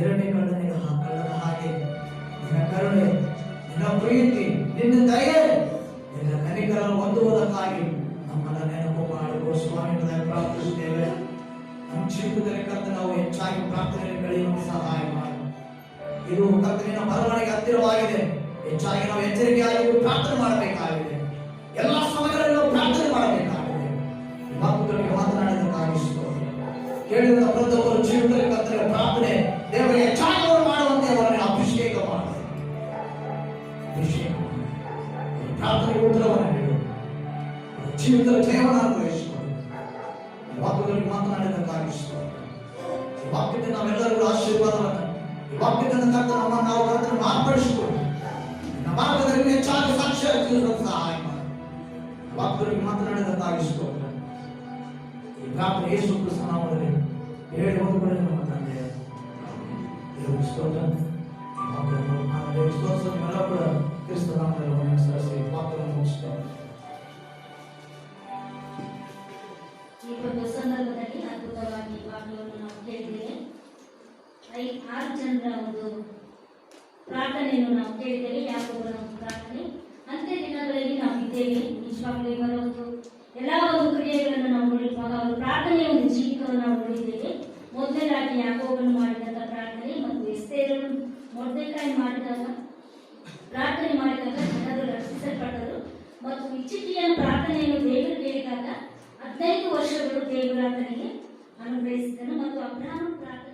ಎರಡನೇ ಕಳ್ಳನಿಗೆ ಕಳ್ಳನ ಹಾಗೆ ನಿನ್ನ ಕರುಣೆ, ನಿನ್ನ ಪ್ರೀತಿ, ನಿನ್ನ ದಯೆ, ನಿನ್ನ ಕನಿಕರನ್ನು ಹೊಂದುವುದಕ್ಕಾಗಿ ನಮ್ಮನ್ನ ನೆನಪು ಮಾಡುವ ಸ್ವಾಮಿ ಪ್ರಾರ್ಥಿಸುತ್ತೇವೆ. ನಮ್ಮ ಜೀವಿತದಲ್ಲಿ ಕರ್ತನೆ ನಾವು ಹೆಚ್ಚಾಗಿ ಪ್ರಾರ್ಥನೆಯಲ್ಲಿ ಕಳೆಯುವ ಸಹಾಯ ಮಾಡಿ. ಇದು ಕರ್ತನಿನ ಬರವಣಿಗೆ ಹತ್ತಿರವಾಗಿದೆ. ಹೆಚ್ಚಾಗಿ ನಾವು ಎಚ್ಚರಿಕೆಯಾಗಿ ಪ್ರಾರ್ಥನೆ ಮಾಡಬೇಕಾಗಿದೆ. ಎಲ್ಲ ಸಮಯಗಳಲ್ಲಿ ನಾವು ಪ್ರಾರ್ಥನೆ ಮಾಡಬೇಕಾಗಿದೆ. ಮಕ್ಕಳಿಗೆ ಮಾತನಾಡಿದಕ್ಕಾಗಿ ಕೇಳಿದ ಪ್ರತಿಯೊಬ್ಬರು ಜೀವಿತದಲ್ಲಿ ಕರ್ತನೆ ಪ್ರಾರ್ಥನೆ ದೇವರಿಗೆ ಹೆಚ್ಚಾಗಿ ಮಾಡುವಂತೆ ಅವರನ್ನು ಅಭಿಷೇಕ ಮಾಡಿ, ಅಭಿಷೇಕ ಮಾಡಿ ಪ್ರಾರ್ಥನೆಗೆ ಉತ್ತರವನ್ನು ನೀಡು, ಜೀವಿತದ ಜಯವನ್ನು ಅನುಭವಿಸಿಕೊಂಡು ವಾಕ್ಯದಲ್ಲಿ ಮಾತನಾಡಿದಕ್ಕಾಗಿ ಈ ವಾಕ್ಯದಿಂದ ನಾವೆಲ್ಲರಿಗೂ ಆಶೀರ್ವಾದವನ್ನು, ಈ ವಾಕ್ಯದಿಂದ ಕರ್ತ ನಮ್ಮನ್ನು ನಾವು ಕರ್ತನ ಮಾರ್ಪಡಿಸಿಕೊಂಡು ನಮ್ಮ ಮಾರ್ಗದಲ್ಲಿ ಹೆಚ್ಚಾಗಿ ಸಾಕ್ಷ್ಯ ಜೀವಿಸಲು ಸಹಾಯ ಮಾಡಿ. ವಾಕ್ಯದಲ್ಲಿ ಮಾತನಾಡಿದಕ್ಕಾಗಿ ಈ ಪ್ರಾರ್ಥನೆ ಯೇಸು ಕ್ರಿಸ್ತನ ನಾಮದಲ್ಲಿ ಹೇಳಿ ಹೋಗುವುದೇ ನಮ್ಮ ತಂದೆ. ದೇವರಿಗೆ ಸ್ತೋತ್ರ. ದೇವರಿಗೆ ಸ್ತೋತ್ರ. ನಿಮ್ಮೆಲ್ಲ ಕೂಡ ಕ್ರಿಸ್ತನ ನಾಮದಲ್ಲಿ ವಂದಿಸಿ ವಾಕ್ಯವನ್ನು ಮುಗಿಸ್ತೇವೆ. ಈ ಒಂದು ಸಂದರ್ಭದಲ್ಲಿ ಅದ್ಭುತವಾಗಿ ವಾಕ್ಯವನ್ನು ನಾವು ಕೇಳಿದ್ದೇವೆ. 6 ಜನರ ಒಂದು ಪ್ರಾರ್ಥನೆಯನ್ನು ನಾವು ಕೇಳಿದ್ದೇವೆ. ಯಾಕೋಬನ ಒಂದು ಪ್ರಾರ್ಥನೆ. ಅಂತ್ಯ ದಿನಗಳಲ್ಲಿ ನಾವು ಇದ್ದೇವೆ. ನಿಜವಾಗ್ಲೂ ಇವರ ಒಂದು ಎಲ್ಲ ಒಂದು ಕ್ರಿಯೆಗಳನ್ನು ನಾವು ನೋಡಿರುವಾಗ ಅವರು ಪ್ರಾರ್ಥನೆಯ ಒಂದು ಜೀವಿತವನ್ನು ನಾವು ನೋಡಿದ್ದೇವೆ. ಮೊದಲನೇದಾಗಿ ಯಾಕೋಬನು ಮಾಡಿದಂಥ ಪ್ರಾರ್ಥನೆ ಮತ್ತು ಎಸ್ತೇರನು ಮೊರ್ದೆಕಾಯಿ ಮಾಡಿದಾಗ ಪ್ರಾರ್ಥನೆ ಮಾಡಿದಾಗ ಜನರು ರಕ್ಷಿಸಲ್ಪಟ್ಟರು. ಮತ್ತು ಇಚ್ಚಿಕೆಯ ಪ್ರಾರ್ಥನೆಯನ್ನು ದೇವರು ಕೇಳಿದಾಗ 15 ವರ್ಷಗಳು ದೇವರ ಆತನಿಗೆ ಅನುಗ್ರಹಿಸಿದನು. ಮತ್ತು ಅಬ್ರಹಾಮನ ಪ್ರಾರ್ಥನೆ